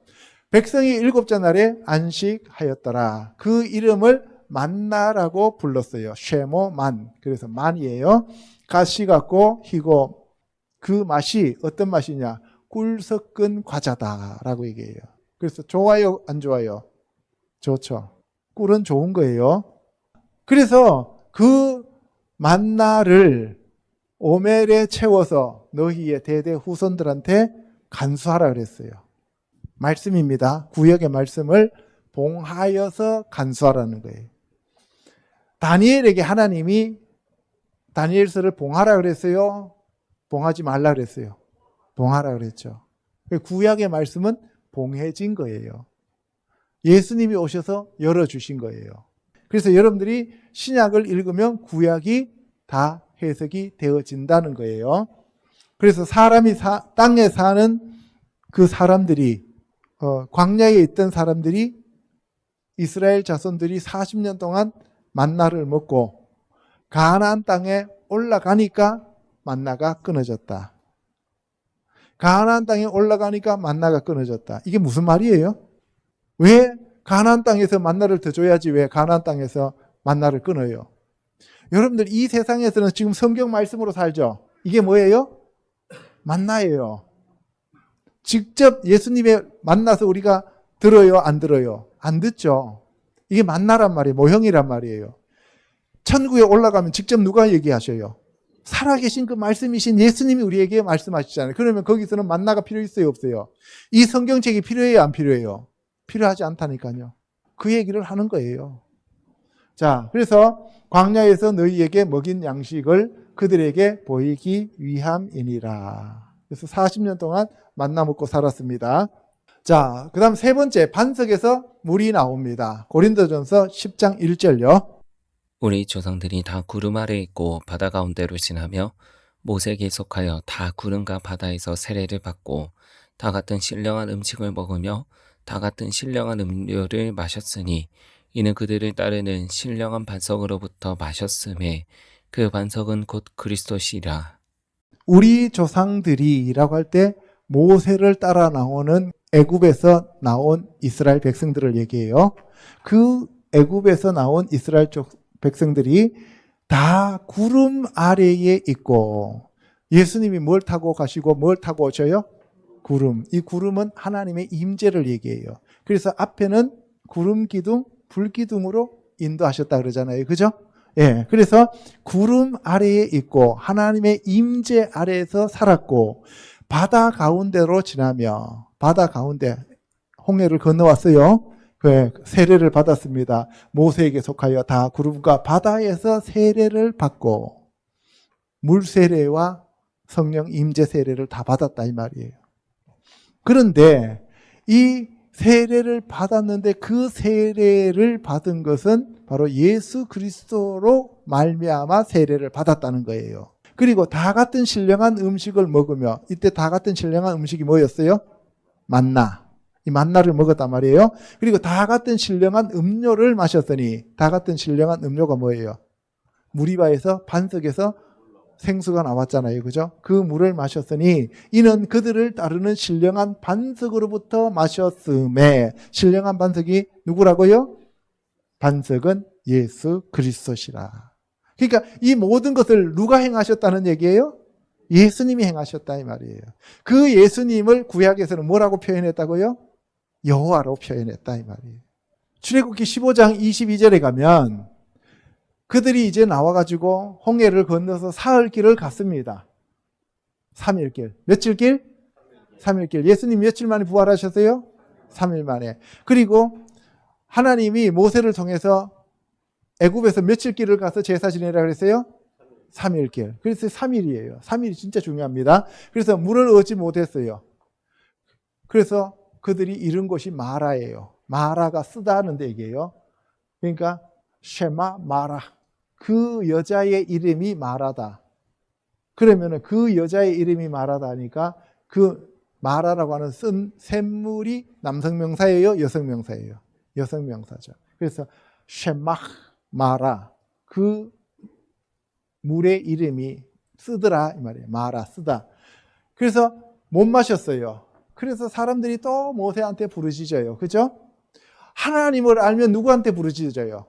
백성이 일곱째 날에 안식하였더라. 그 이름을 만나라고 불렀어요. 쉐모 만. 그래서 만이에요. 가시 같고 희고 그 맛이 어떤 맛이냐? 꿀 섞은 과자다라고 얘기해요. 그래서 좋아요, 안 좋아요? 좋죠. 꿀은 좋은 거예요. 그래서 그 만나를 오멜에 채워서 너희의 대대 후손들한테 간수하라 그랬어요. 말씀입니다. 구약의 말씀을 봉하여서 간수하라는 거예요. 다니엘에게 하나님이 다니엘서를 봉하라 그랬어요? 봉하지 말라 그랬어요? 봉하라 그랬죠. 구약의 말씀은 봉해진 거예요. 예수님이 오셔서 열어주신 거예요. 그래서 여러분들이 신약을 읽으면 구약이 다 해석이 되어진다는 거예요. 그래서 사람이 땅에 사는 그 사람들이 광야에 있던 사람들이 이스라엘 자손들이 40년 동안 만나를 먹고 가나안 땅에 올라가니까 만나가 끊어졌다. 가나안 땅에 올라가니까 만나가 끊어졌다. 이게 무슨 말이에요? 왜 가나안 땅에서 만나를 더 줘야지 왜 가나안 땅에서 만나를 끊어요? 여러분들 이 세상에서는 지금 성경 말씀으로 살죠. 이게 뭐예요? 만나예요. 직접 예수님의 만나서 우리가 들어요? 안 들어요? 안 듣죠. 이게 만나란 말이에요. 모형이란 말이에요. 천국에 올라가면 직접 누가 얘기하셔요? 살아계신 그 말씀이신 예수님이 우리에게 말씀하시잖아요. 그러면 거기서는 만나가 필요 있어요? 없어요? 이 성경책이 필요해요? 안 필요해요? 필요하지 않다니까요. 그 얘기를 하는 거예요. 자, 그래서 광야에서 너희에게 먹인 양식을 그들에게 보이기 위함이니라. 그래서 40년 동안 만나 먹고 살았습니다. 자, 그 다음 세 번째, 반석에서 물이 나옵니다. 고린도전서 10장 1절요. 우리 조상들이 다 구름 아래 있고 바다 가운데로 지나며 모세에게 속하여 다 구름과 바다에서 세례를 받고 다 같은 신령한 음식을 먹으며 다 같은 신령한 음료를 마셨으니 이는 그들을 따르는 신령한 반석으로부터 마셨음에 그 반석은 곧 그리스도시라. 우리 조상들이라고 할 때 모세를 따라 나오는 애굽에서 나온 이스라엘 백성들을 얘기해요. 그 애굽에서 나온 이스라엘 백성들이 다 구름 아래에 있고 예수님이 뭘 타고 가시고 뭘 타고 오셔요? 구름. 이 구름은 하나님의 임재를 얘기해요. 그래서 앞에는 구름 기둥, 불 기둥으로 인도하셨다 그러잖아요. 그죠? 예. 그래서 구름 아래에 있고 하나님의 임재 아래에서 살았고 바다 가운데로 지나며 바다 가운데 홍해를 건너왔어요. 세례를 받았습니다. 모세에게 속하여 다 구름과 바다에서 세례를 받고 물 세례와 성령 임재 세례를 다 받았다 이 말이에요. 그런데 이 세례를 받았는데 그 세례를 받은 것은 바로 예수 그리스도로 말미암아 세례를 받았다는 거예요. 그리고 다 같은 신령한 음식을 먹으며, 이때 다 같은 신령한 음식이 뭐였어요? 만나. 이 만나를 먹었단 말이에요. 그리고 다 같은 신령한 음료를 마셨더니, 다 같은 신령한 음료가 뭐예요? 무리바에서 반석에서 생수가 나왔잖아요. 그죠? 그 물을 마셨으니 이는 그들을 따르는 신령한 반석으로부터 마셨음에, 신령한 반석이 누구라고요? 반석은 예수 그리스도시라. 그러니까 이 모든 것을 누가 행하셨다는 얘기예요? 예수님이 행하셨다 이 말이에요. 그 예수님을 구약에서는 뭐라고 표현했다고요? 여호와로 표현했다 이 말이에요. 출애굽기 15장 22절에 가면 그들이 이제 나와가지고 홍해를 건너서 사흘 길을 갔습니다. 3일 길. 며칠 길? 3일 길. 예수님 며칠 만에 부활하셨어요? 3일 만에. 그리고 하나님이 모세를 통해서 애굽에서 며칠 길을 가서 제사 지내라 그랬어요? 3일 길. 그래서 3일이에요. 3일이 진짜 중요합니다. 그래서 물을 얻지 못했어요. 그래서 그들이 이른 곳이 마라예요. 마라가 쓰다는 얘기예요. 그러니까 쉐마 마라. 그 여자의 이름이 마라다. 그러면은 그 여자의 이름이 마라다 하니까 그 마라라고 하는 쓴 샘물이 남성 명사예요? 여성 명사예요? 여성 명사죠. 그래서 쉐마 마라. 그 물의 이름이 쓰더라 이 말이에요. 마라 쓰다. 그래서 못 마셨어요. 그래서 사람들이 또 모세한테 부르짖어요. 그죠? 하나님을 알면 누구한테 부르짖어요?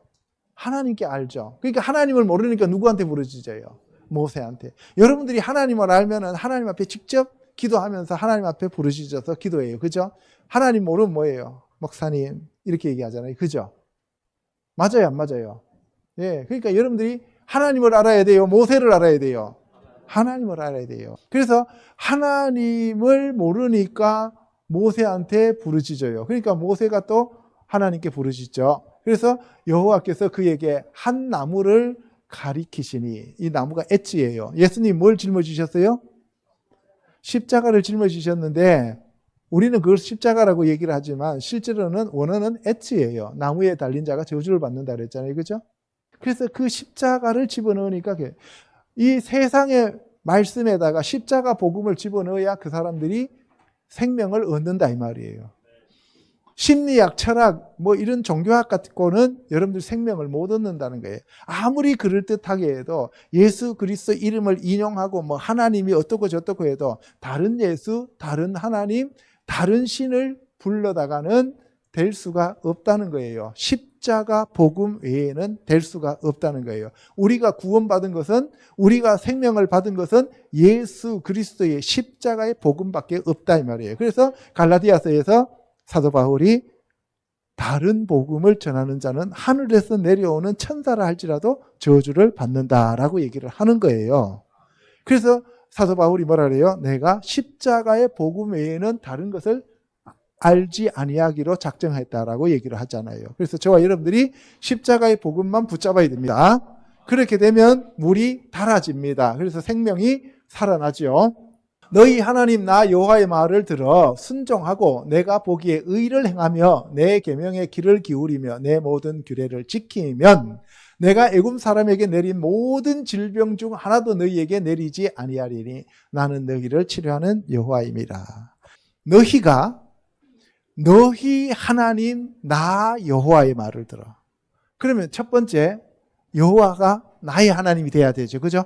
하나님께 알죠. 그러니까 하나님을 모르니까 누구한테 부르짖어요? 모세한테. 여러분들이 하나님을 알면은 하나님 앞에 직접 기도하면서 하나님 앞에 부르짖어서 기도해요. 그죠? 하나님 모르면 뭐예요? 목사님 이렇게 얘기하잖아요. 그죠? 맞아요, 안 맞아요? 예. 그러니까 여러분들이 하나님을 알아야 돼요. 모세를 알아야 돼요. 하나님을 알아야 돼요. 그래서 하나님을 모르니까 모세한테 부르짖어요. 그러니까 모세가 또 하나님께 부르짖죠. 그래서 여호와께서 그에게 한 나무를 가리키시니, 이 나무가 엣지예요. 예수님 뭘 짊어지셨어요? 십자가를 짊어지셨는데 우리는 그걸 십자가라고 얘기를 하지만 실제로는 원어는 엣지예요. 나무에 달린 자가 저주를 받는다 그랬잖아요. 그죠? 그래서 그 십자가를 집어넣으니까 이 세상의 말씀에다가 십자가 복음을 집어넣어야 그 사람들이 생명을 얻는다 이 말이에요. 심리학, 철학, 뭐 이런 종교학 같고는 여러분들 생명을 못 얻는다는 거예요. 아무리 그럴듯하게 해도 예수 그리스도 이름을 인용하고 뭐 하나님이 어떻고 저떻고 해도 다른 예수, 다른 하나님, 다른 신을 불러다가는 될 수가 없다는 거예요. 십자가 복음 외에는 될 수가 없다는 거예요. 우리가 구원받은 것은, 우리가 생명을 받은 것은 예수 그리스도의 십자가의 복음밖에 없다 이 말이에요. 그래서 갈라디아서에서 사도 바울이 다른 복음을 전하는 자는 하늘에서 내려오는 천사라 할지라도 저주를 받는다라고 얘기를 하는 거예요. 그래서 사도 바울이 뭐라 그래요? 내가 십자가의 복음 외에는 다른 것을 알지 아니하기로 작정했다라고 얘기를 하잖아요. 그래서 저와 여러분들이 십자가의 복음만 붙잡아야 됩니다. 그렇게 되면 물이 달아집니다. 그래서 생명이 살아나죠. 너희 하나님 나 여호와의 말을 들어 순종하고 내가 보기에 의를 행하며 내 계명에 귀를 기울이며 내 모든 규례를 지키면 내가 애굽 사람에게 내린 모든 질병 중 하나도 너희에게 내리지 아니하리니 나는 너희를 치료하는 여호와임이라. 너희 하나님 나 여호와의 말을 들어. 그러면 첫 번째 여호와가 나의 하나님이 돼야 되죠. 그죠?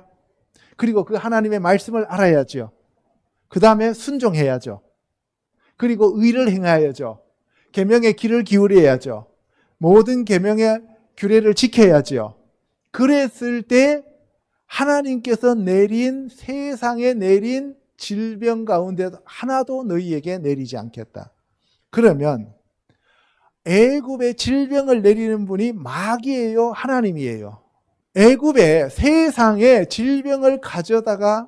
그리고 그 하나님의 말씀을 알아야죠. 그 다음에 순종해야죠. 그리고 의를 행해야죠. 계명의 귀를 기울여야죠. 모든 계명의 규례를 지켜야죠. 그랬을 때 하나님께서 세상에 내린 질병 가운데도 하나도 너희에게 내리지 않겠다. 그러면 애굽의 질병을 내리는 분이 마귀예요? 하나님이에요? 애굽의 세상에 질병을 가져다가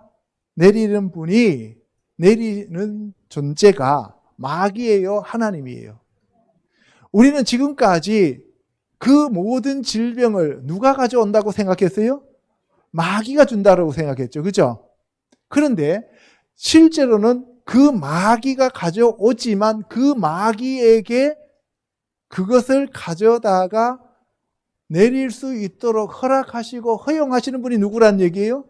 내리는 분이, 내리는 존재가 마귀예요? 하나님이에요? 우리는 지금까지 그 모든 질병을 누가 가져온다고 생각했어요? 마귀가 준다고 생각했죠. 그죠? 그런데 실제로는 그 마귀가 가져오지만 그 마귀에게 그것을 가져다가 내릴 수 있도록 허락하시고 허용하시는 분이 누구란 얘기예요?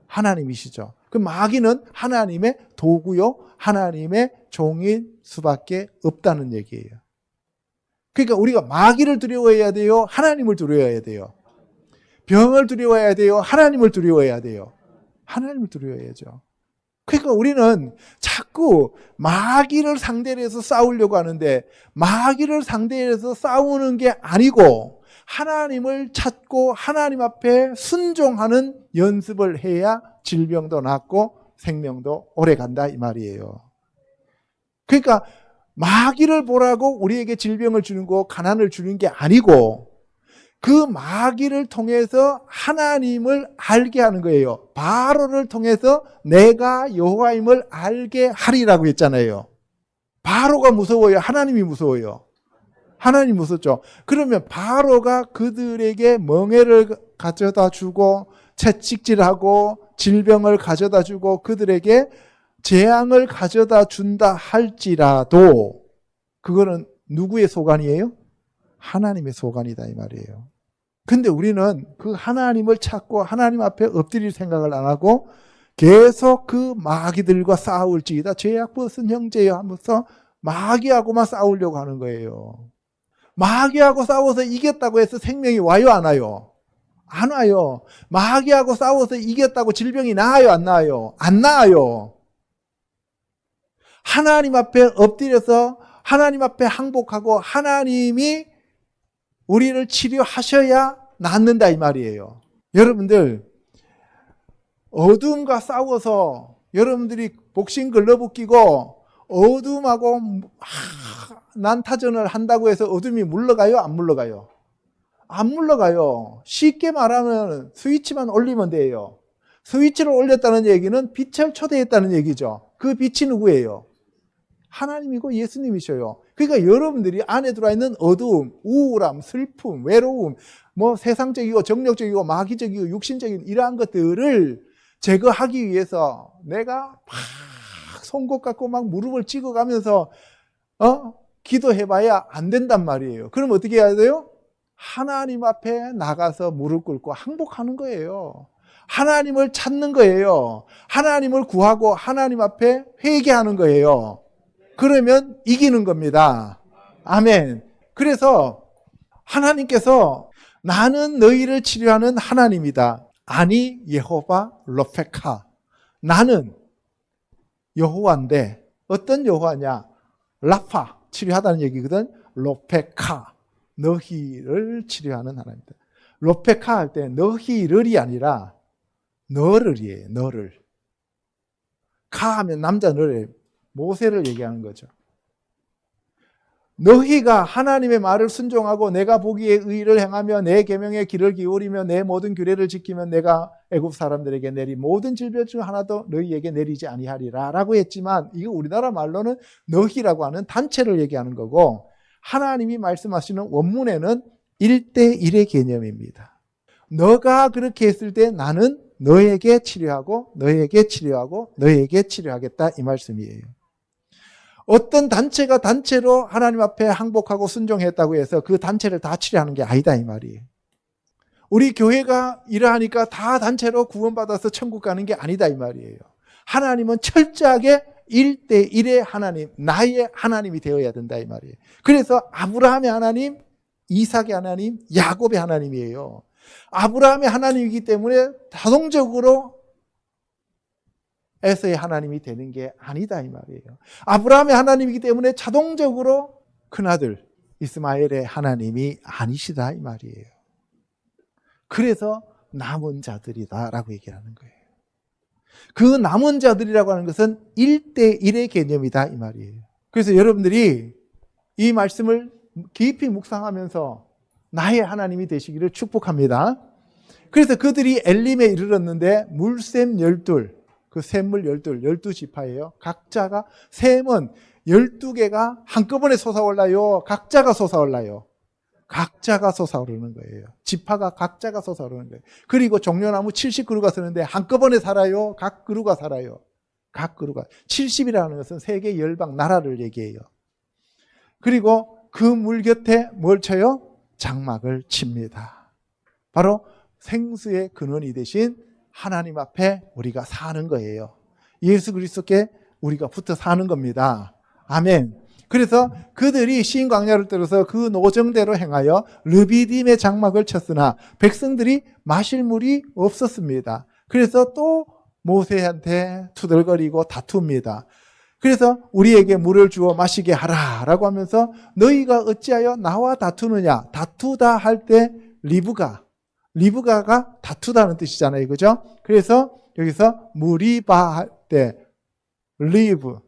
하나님이시죠. 그 마귀는 하나님의 도구요, 하나님의 종일 수밖에 없다는 얘기예요. 그러니까 우리가 마귀를 두려워해야 돼요? 하나님을 두려워해야 돼요? 병을 두려워해야 돼요? 하나님을 두려워해야 돼요? 하나님을 두려워해야죠. 그러니까 우리는 자꾸 마귀를 상대로 해서 싸우려고 하는데 마귀를 상대로 해서 싸우는 게 아니고 하나님을 찾고 하나님 앞에 순종하는 연습을 해야 질병도 낫고 생명도 오래 간다 이 말이에요. 그러니까 마귀를 보라고 우리에게 질병을 주는 거, 가난을 주는 게 아니고 그 마귀를 통해서 하나님을 알게 하는 거예요. 바로를 통해서 내가 여호와임을 알게 하리라고 했잖아요. 바로가 무서워요? 하나님이 무서워요? 하나님이 무섭죠. 그러면 바로가 그들에게 멍에를 가져다 주고 채찍질하고 질병을 가져다 주고 그들에게 재앙을 가져다 준다 할지라도 그거는 누구의 소관이에요? 하나님의 소관이다 이 말이에요. 근데 우리는 그 하나님을 찾고 하나님 앞에 엎드릴 생각을 안 하고 계속 그 마귀들과 싸울지이다. 죄악 벗은 형제여 하면서 마귀하고만 싸우려고 하는 거예요. 마귀하고 싸워서 이겼다고 해서 생명이 와요 안 와요? 안 와요. 마귀하고 싸워서 이겼다고 질병이 나아요 안 나아요? 안 나아요. 하나님 앞에 엎드려서 하나님 앞에 항복하고 하나님이 우리를 치료하셔야 낫는다 이 말이에요. 여러분들 어둠과 싸워서 여러분들이 복싱 글러브 끼고 어둠하고 난타전을 한다고 해서 어둠이 물러가요? 안 물러가요? 안 물러가요. 쉽게 말하면 스위치만 올리면 돼요. 스위치를 올렸다는 얘기는 빛을 초대했다는 얘기죠. 그 빛이 누구예요? 하나님이고 예수님이셔요. 그러니까 여러분들이 안에 들어와 있는 어두움, 우울함, 슬픔, 외로움, 뭐 세상적이고 정력적이고 마귀적이고 육신적인 이러한 것들을 제거하기 위해서 내가 막 송곳 갖고 막 무릎을 찍어가면서 기도해봐야 안 된단 말이에요. 그럼 어떻게 해야 돼요? 하나님 앞에 나가서 무릎 꿇고 항복하는 거예요. 하나님을 찾는 거예요. 하나님을 구하고 하나님 앞에 회개하는 거예요. 그러면 이기는 겁니다. 아멘. 그래서 하나님께서 나는 너희를 치료하는 하나님이다. 아니 여호와 로페카. 나는 여호와인데 어떤 여호와냐? 라파 치료하다는 얘기거든. 로페카 너희를 치료하는 하나님이다. 로페카 할 때 너희를이 아니라 너를이에요. 너를. 카 하면 남자 너를 모세를 얘기하는 거죠. 너희가 하나님의 말을 순종하고 내가 보기에 의를 행하며 내 계명의 길을 기울이며 내 모든 규례를 지키면 내가 애굽 사람들에게 내리 모든 질병 중 하나도 너희에게 내리지 아니하리라 라고 했지만 이거 우리나라 말로는 너희라고 하는 단체를 얘기하는 거고 하나님이 말씀하시는 원문에는 1대1의 개념입니다. 너가 그렇게 했을 때 나는 너에게 치료하고 너에게 치료하고 너에게 치료하겠다 이 말씀이에요. 어떤 단체가 단체로 하나님 앞에 항복하고 순종했다고 해서 그 단체를 다 치료하는 게 아니다 이 말이에요. 우리 교회가 이러하니까 다 단체로 구원받아서 천국 가는 게 아니다 이 말이에요. 하나님은 철저하게 1대1의 하나님, 나의 하나님이 되어야 된다 이 말이에요. 그래서 아브라함의 하나님, 이삭의 하나님, 야곱의 하나님이에요. 아브라함의 하나님이기 때문에 자동적으로 에서의 하나님이 되는 게 아니다 이 말이에요. 아브라함의 하나님이기 때문에 자동적으로 큰아들 이스마엘의 하나님이 아니시다 이 말이에요. 그래서 남은 자들이다 라고 얘기하는 거예요. 그 남은 자들이라고 하는 것은 1대1의 개념이다 이 말이에요. 그래서 여러분들이 이 말씀을 깊이 묵상하면서 나의 하나님이 되시기를 축복합니다. 그래서 그들이 엘림에 이르렀는데 물샘 12, 그 샘물 12지파예요. 각자가 샘은 12개가 한꺼번에 솟아올라요. 각자가 솟아올라요. 각자가 솟아오르는 거예요. 지파가 각자가 솟아오르는 거예요. 그리고 종려나무 70그루가 서는데 한꺼번에 살아요? 각 그루가 살아요? 각 그루가. 70이라는 것은 세계 열방 나라를 얘기해요. 그리고 그 물 곁에 뭘 쳐요? 장막을 칩니다. 바로 생수의 근원이 되신 하나님 앞에 우리가 사는 거예요. 예수 그리스도께 우리가 붙어 사는 겁니다. 아멘. 그래서 그들이 신 광야를 들어서 그 노정대로 행하여 르비딤의 장막을 쳤으나 백성들이 마실 물이 없었습니다. 그래서 또 모세한테 투덜거리고 다툽니다. 그래서 우리에게 물을 주어 마시게 하라라고 하면서 너희가 어찌하여 나와 다투느냐. 다투다 할 때 리브가가 다투다는 뜻이잖아요. 그죠? 그래서 여기서 무리바 할 때 리브가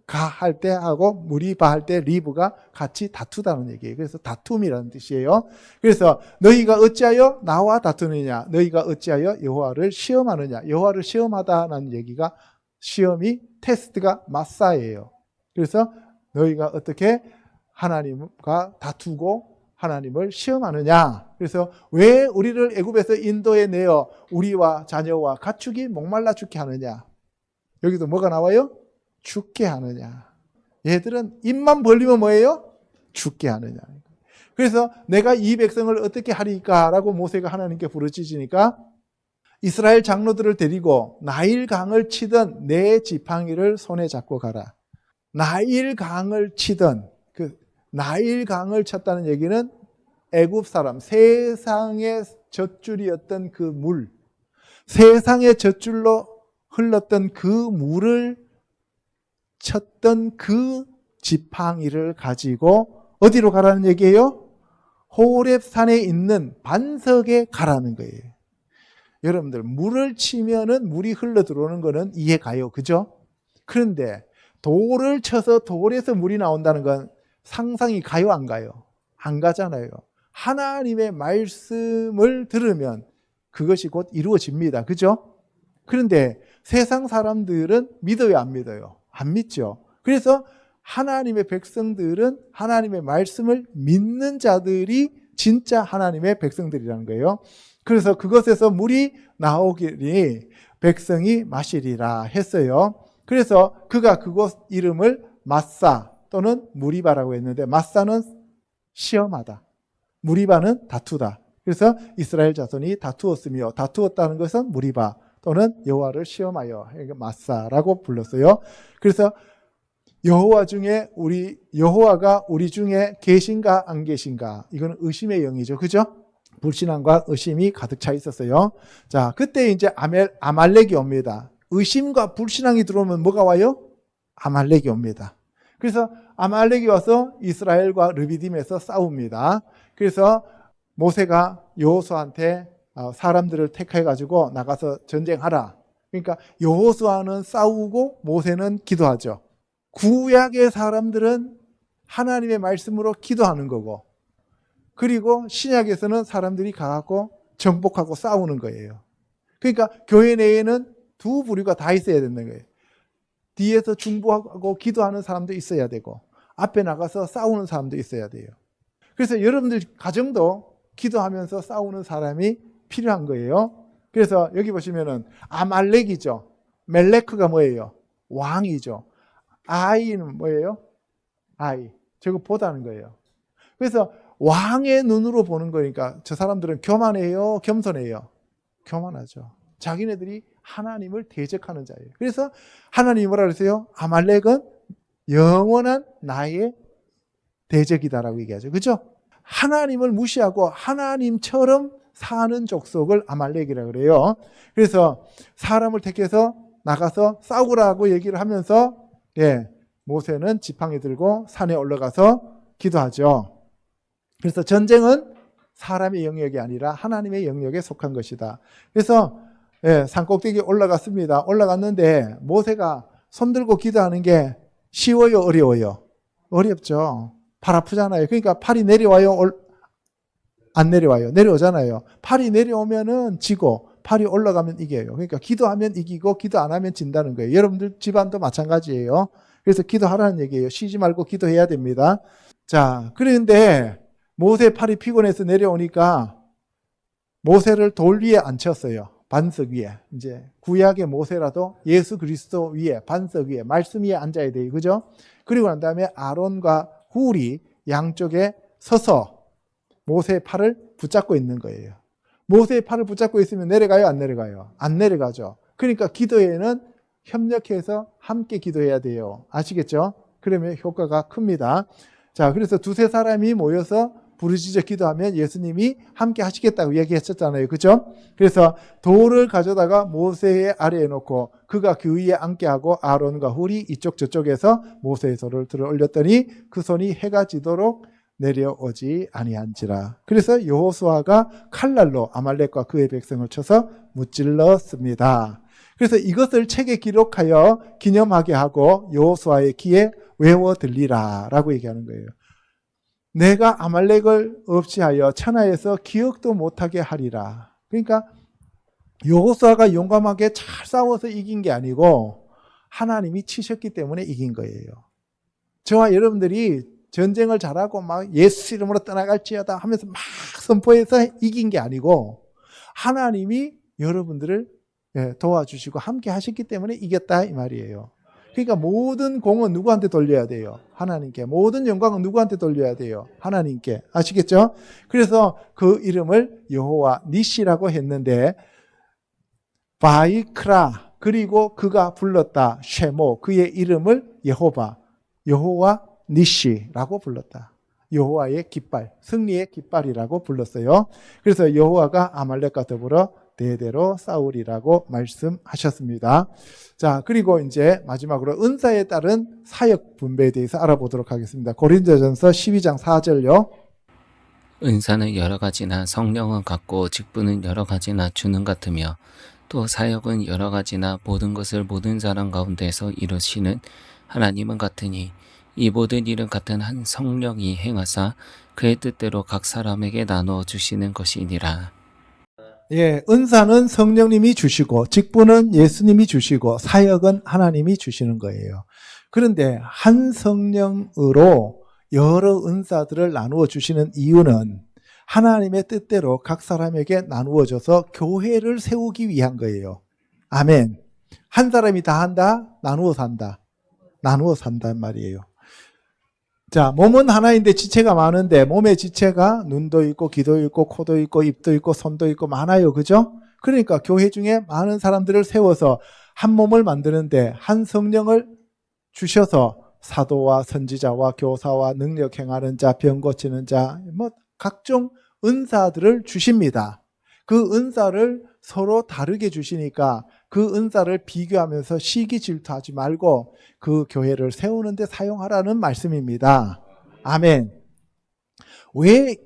할 때 하고 무리바 할 때 리브가 같이 다투다는 얘기예요. 그래서 다툼이라는 뜻이에요. 그래서 너희가 어찌하여 나와 다투느냐. 너희가 어찌하여 여호와를 시험하느냐. 여호와를 시험하다라는 얘기가 시험이 테스트가 마사예요. 그래서 너희가 어떻게 하나님과 다투고 하나님을 시험하느냐. 그래서 왜 우리를 애굽에서 인도에 내어 우리와 자녀와 가축이 목말라 죽게 하느냐. 여기도 뭐가 나와요? 죽게 하느냐. 얘들은 입만 벌리면 뭐예요? 죽게 하느냐. 그래서 내가 이 백성을 어떻게 하리까? 라고 모세가 하나님께 부르짖으니까 이스라엘 장로들을 데리고 나일강을 치던 네 지팡이를 손에 잡고 가라. 나일강을 치던 나일강을 쳤다는 얘기는 애굽 사람, 세상의 젖줄이었던 그 물, 세상의 젖줄로 흘렀던 그 물을 쳤던 그 지팡이를 가지고 어디로 가라는 얘기예요? 호렙산에 있는 반석에 가라는 거예요. 여러분들 물을 치면은 물이 흘러 들어오는 거는 이해가요. 그죠? 그런데 돌을 쳐서 돌에서 물이 나온다는 건 상상이 가요, 안 가요? 안 가잖아요. 하나님의 말씀을 들으면 그것이 곧 이루어집니다. 그죠? 그런데 세상 사람들은 믿어요, 안 믿어요? 안 믿죠. 그래서 하나님의 백성들은 하나님의 말씀을 믿는 자들이 진짜 하나님의 백성들이라는 거예요. 그래서 그것에서 물이 나오기를 백성이 마시리라 했어요. 그래서 그가 그곳 이름을 마사 또는 무리바라고 했는데 마사는 시험하다. 무리바는 다투다. 그래서 이스라엘 자손이 다투었으며 다투었다는 것은 무리바 또는 여호와를 시험하여 마사라고 불렀어요. 그래서 여호와가 우리 중에 계신가 안 계신가? 이거는 의심의 영이죠. 그죠? 불신앙과 의심이 가득 차 있었어요. 자, 그때 이제 아말렉이 옵니다. 의심과 불신앙이 들어오면 뭐가 와요? 아말렉이 옵니다. 그래서 아말렉이 와서 이스라엘과 르비딤에서 싸웁니다. 그래서 모세가 여호수아한테 사람들을 택해 가지고 나가서 전쟁하라. 그러니까 여호수아는 싸우고 모세는 기도하죠. 구약의 사람들은 하나님의 말씀으로 기도하는 거고, 그리고 신약에서는 사람들이 가갖고 정복하고 싸우는 거예요. 그러니까 교회 내에는 두 부류가 다 있어야 된다는 거예요. 뒤에서 중보하고 기도하는 사람도 있어야 되고 앞에 나가서 싸우는 사람도 있어야 돼요. 그래서 여러분들 가정도 기도하면서 싸우는 사람이 필요한 거예요. 그래서 여기 보시면은 아말렉이죠. 멜레크가 뭐예요? 왕이죠. 아이는 뭐예요? 아이. 저거 보다는 거예요. 그래서 왕의 눈으로 보는 거니까 저 사람들은 교만해요? 겸손해요? 교만하죠. 자기네들이 하나님을 대적하는 자예요. 그래서 하나님이 뭐라 그랬어요? 아말렉은 영원한 나의 대적이다라고 얘기하죠. 그죠? 하나님을 무시하고 하나님처럼 사는 족속을 아말렉이라고 그래요. 그래서 사람을 택해서 나가서 싸우라고 얘기를 하면서 모세는 지팡이 들고 산에 올라가서 기도하죠. 그래서 전쟁은 사람의 영역이 아니라 하나님의 영역에 속한 것이다. 그래서 산꼭대기에 올라갔습니다. 올라갔는데 모세가 손들고 기도하는 게 쉬워요? 어려워요? 어렵죠. 팔 아프잖아요. 그러니까 팔이 내려와요? 안 내려와요? 내려오잖아요. 팔이 내려오면은 지고 팔이 올라가면 이겨요. 그러니까 기도하면 이기고 기도 안 하면 진다는 거예요. 여러분들 집안도 마찬가지예요. 그래서 기도하라는 얘기예요. 쉬지 말고 기도해야 됩니다. 자, 그런데 모세 팔이 피곤해서 내려오니까 모세를 돌 위에 앉혔어요. 반석 위에. 이제 구약의 모세라도 예수 그리스도 위에, 반석 위에, 말씀 위에 앉아야 돼요. 그죠? 그리고 난 다음에 아론과 훌이 양쪽에 서서 모세의 팔을 붙잡고 있는 거예요. 모세의 팔을 붙잡고 있으면 내려가요? 안 내려가요? 안 내려가죠. 그러니까 기도회는 협력해서 함께 기도해야 돼요. 아시겠죠? 그러면 효과가 큽니다. 자, 그래서 두세 사람이 모여서 부르짖어 기도하면 예수님이 함께 하시겠다고 얘기했었잖아요. 그죠? 그래서 돌을 가져다가 모세의 아래에 놓고 그가 그 위에 앉게 하고 아론과 훌이 이쪽 저쪽에서 모세의 손을 들어 올렸더니 그 손이 해가 지도록 내려오지 아니한지라. 그래서 여호수아가 칼날로 아말렉과 그의 백성을 쳐서 무찔렀습니다. 그래서 이것을 책에 기록하여 기념하게 하고 여호수아의 귀에 외워 들리라 라고 얘기하는 거예요. 내가 아말렉을 없이하여 천하에서 기억도 못하게 하리라. 그러니까 여호수아가 용감하게 잘 싸워서 이긴 게 아니고 하나님이 치셨기 때문에 이긴 거예요. 저와 여러분들이 전쟁을 잘하고 막 예수 이름으로 떠나갈지어다 하면서 막 선포해서 이긴 게 아니고 하나님이 여러분들을 도와주시고 함께 하셨기 때문에 이겼다 이 말이에요. 그러니까 모든 공은 누구한테 돌려야 돼요? 하나님께. 모든 영광은 누구한테 돌려야 돼요? 하나님께. 아시겠죠? 그래서 그 이름을 여호와 니시라고 했는데 바이크라 그리고 그가 불렀다 쉐모 그의 이름을 여호와 니시라고 불렀다. 여호와의 깃발, 승리의 깃발이라고 불렀어요. 그래서 여호와가 아말렉과 더불어 대대로 싸우리라고 말씀하셨습니다. 자, 그리고 이제 마지막으로 은사에 따른 사역 분배에 대해서 알아보도록 하겠습니다. 고린도전서 12장 4절요. 은사는 여러 가지나 성령은 같고 직분은 여러 가지나 주는 같으며 또 사역은 여러 가지나 모든 것을 모든 사람 가운데서 이루시는 하나님은 같으니 이 모든 일은 같은 한 성령이 행하사 그의 뜻대로 각 사람에게 나누어 주시는 것이니라. 예, 은사는 성령님이 주시고 직분은 예수님이 주시고 사역은 하나님이 주시는 거예요. 그런데 한 성령으로 여러 은사들을 나누어 주시는 이유는 하나님의 뜻대로 각 사람에게 나누어져서 교회를 세우기 위한 거예요. 아멘. 한 사람이 다 한다? 나누어서 한다. 나누어서 한단 말이에요. 자, 몸은 하나인데 지체가 많은데 몸의 지체가 눈도 있고 귀도 있고 코도 있고 입도 있고 손도 있고 많아요. 그죠? 그러니까 교회 중에 많은 사람들을 세워서 한 몸을 만드는데 한 성령을 주셔서 사도와 선지자와 교사와 능력 행하는 자, 병 고치는 자, 뭐 각종 은사들을 주십니다. 그 은사를 서로 다르게 주시니까 그 은사를 비교하면서 시기 질투하지 말고 그 교회를 세우는 데 사용하라는 말씀입니다. 아멘. 왜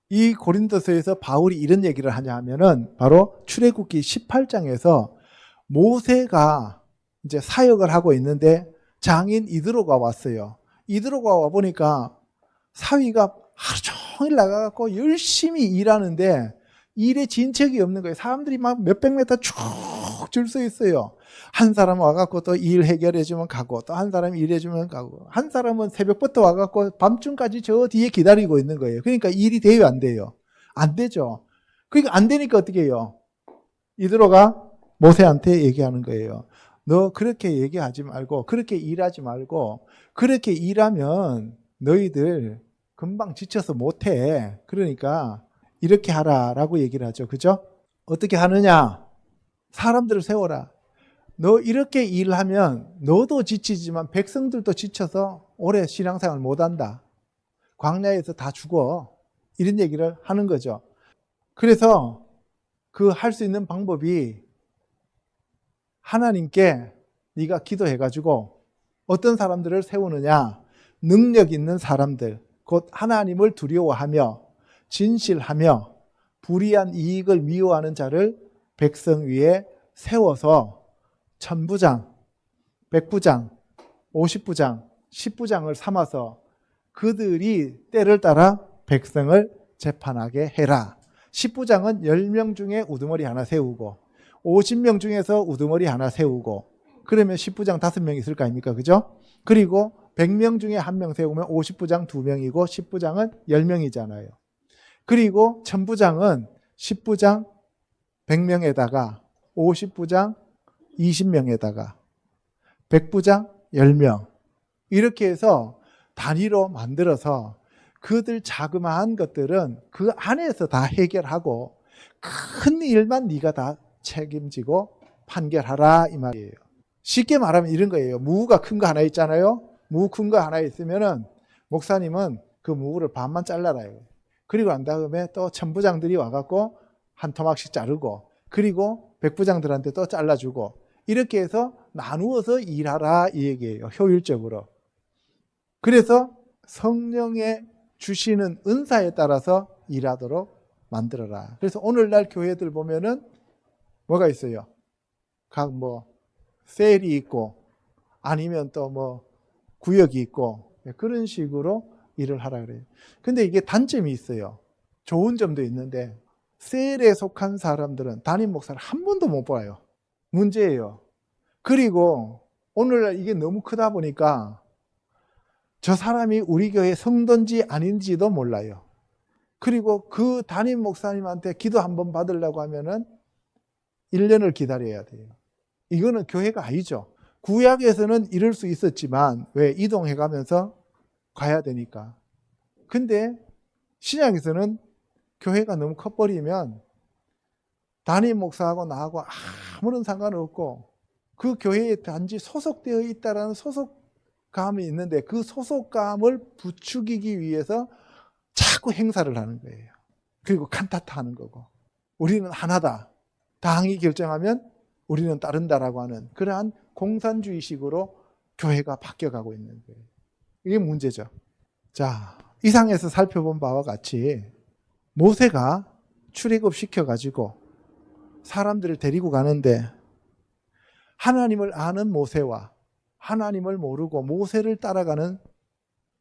이 고린도서에서 바울이 이런 얘기를 하냐 하면은 바로 출애굽기 18장에서 모세가 이제 사역을 하고 있는데 장인 이드로가 왔어요. 이드로가 와 보니까 사위가 하루 종일 나가갖고 열심히 일하는데 일에 진척이 없는 거예요. 사람들이 막 몇백 메터 쭉 줄 서 있어요. 한 사람 와갖고 또 일 해결해주면 가고, 또 한 사람이 일해주면 가고, 한 사람은 새벽부터 와갖고 밤중까지 저 뒤에 기다리고 있는 거예요. 그러니까 일이 돼요, 안 돼요? 안 되죠. 그러니까 안 되니까 어떻게 해요? 이드로가 모세한테 얘기하는 거예요. 너 그렇게 얘기하지 말고, 그렇게 일하지 말고, 그렇게 일하면 너희들 금방 지쳐서 못해. 그러니까 이렇게 하라라고 얘기를 하죠. 그죠? 어떻게 하느냐? 사람들을 세워라. 너 이렇게 일하면 너도 지치지만 백성들도 지쳐서 오래 신앙생활 못한다. 광야에서 다 죽어. 이런 얘기를 하는 거죠. 그래서 그 할 수 있는 방법이 하나님께 네가 기도해가지고 어떤 사람들을 세우느냐. 능력 있는 사람들, 곧 하나님을 두려워하며 진실하며 불의한 이익을 미워하는 자를 백성 위에 세워서 천부장, 백부장, 50부장, 10부장을 삼아서 그들이 때를 따라 백성을 재판하게 해라. 10부장은 10명 중에 우두머리 하나 세우고 50명 중에서 우두머리 하나 세우고 그러면 10부장 5명 있을 거 아닙니까? 그죠? 그리고 100명 중에 1명 세우면 50부장 2명이고 10부장은 10명이잖아요. 그리고 1000부장은 10부장 100명에다가 50부장 20명에다가 100부장 10명 이렇게 해서 단위로 만들어서 그들 자그마한 것들은 그 안에서 다 해결하고 큰 일만 네가 다 책임지고 판결하라 이 말이에요. 쉽게 말하면 이런 거예요. 무가 큰 거 하나 있잖아요. 무 큰 거 하나 있으면은 목사님은 그 무를 반만 잘라라요. 그리고 난 다음에 또 1000부장들이 와갖고 한 토막씩 자르고 그리고 100부장들한테 또 잘라주고 이렇게 해서 나누어서 일하라 이 얘기예요. 효율적으로. 그래서 성령의 주시는 은사에 따라서 일하도록 만들어라. 그래서 오늘날 교회들 보면은 뭐가 있어요? 각 셀이 있고 아니면 또 구역이 있고 그런 식으로 일을 하라 그래요. 근데 이게 단점이 있어요. 좋은 점도 있는데 셀에 속한 사람들은 담임 목사를 한 번도 못 봐요. 문제예요. 그리고 오늘날 이게 너무 크다 보니까 저 사람이 우리 교회 성도인지 아닌지도 몰라요. 그리고 그 담임 목사님한테 기도 한번 받으려고 하면은 1년을 기다려야 돼요. 이거는 교회가 아니죠. 구약에서는 이럴 수 있었지만 왜 이동해 가면서 가야 되니까. 근데 신약에서는 교회가 너무 커버리면 담임 목사하고 나하고 아무런 상관없고 그 교회에 단지 소속되어 있다라는 소속감이 있는데 그 소속감을 부추기기 위해서 자꾸 행사를 하는 거예요. 그리고 칸타타하는 거고 우리는 하나다. 당이 결정하면 우리는 따른다라고 하는 그러한 공산주의식으로 교회가 바뀌어가고 있는 거예요. 이게 문제죠. 자, 이상에서 살펴본 바와 같이 모세가 출애굽시켜가지고 사람들을 데리고 가는데 하나님을 아는 모세와 하나님을 모르고 모세를 따라가는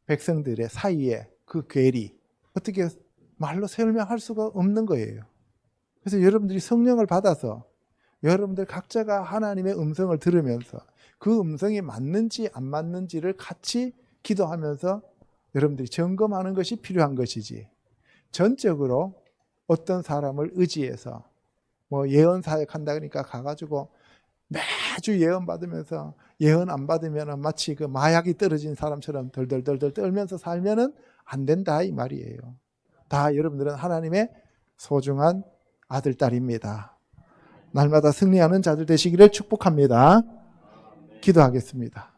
백성들의 사이에 그 괴리 어떻게 말로 설명할 수가 없는 거예요. 그래서 여러분들이 성령을 받아서 여러분들 각자가 하나님의 음성을 들으면서 그 음성이 맞는지 안 맞는지를 같이 기도하면서 여러분들이 점검하는 것이 필요한 것이지 전적으로 어떤 사람을 의지해서 예언 사역한다 그러니까 가가지고 매주 예언 받으면서 예언 안 받으면 마치 그 마약이 떨어진 사람처럼 덜덜덜덜 떨면서 살면은 안 된다 이 말이에요. 다 여러분들은 하나님의 소중한 아들, 딸입니다. 날마다 승리하는 자들 되시기를 축복합니다. 기도하겠습니다.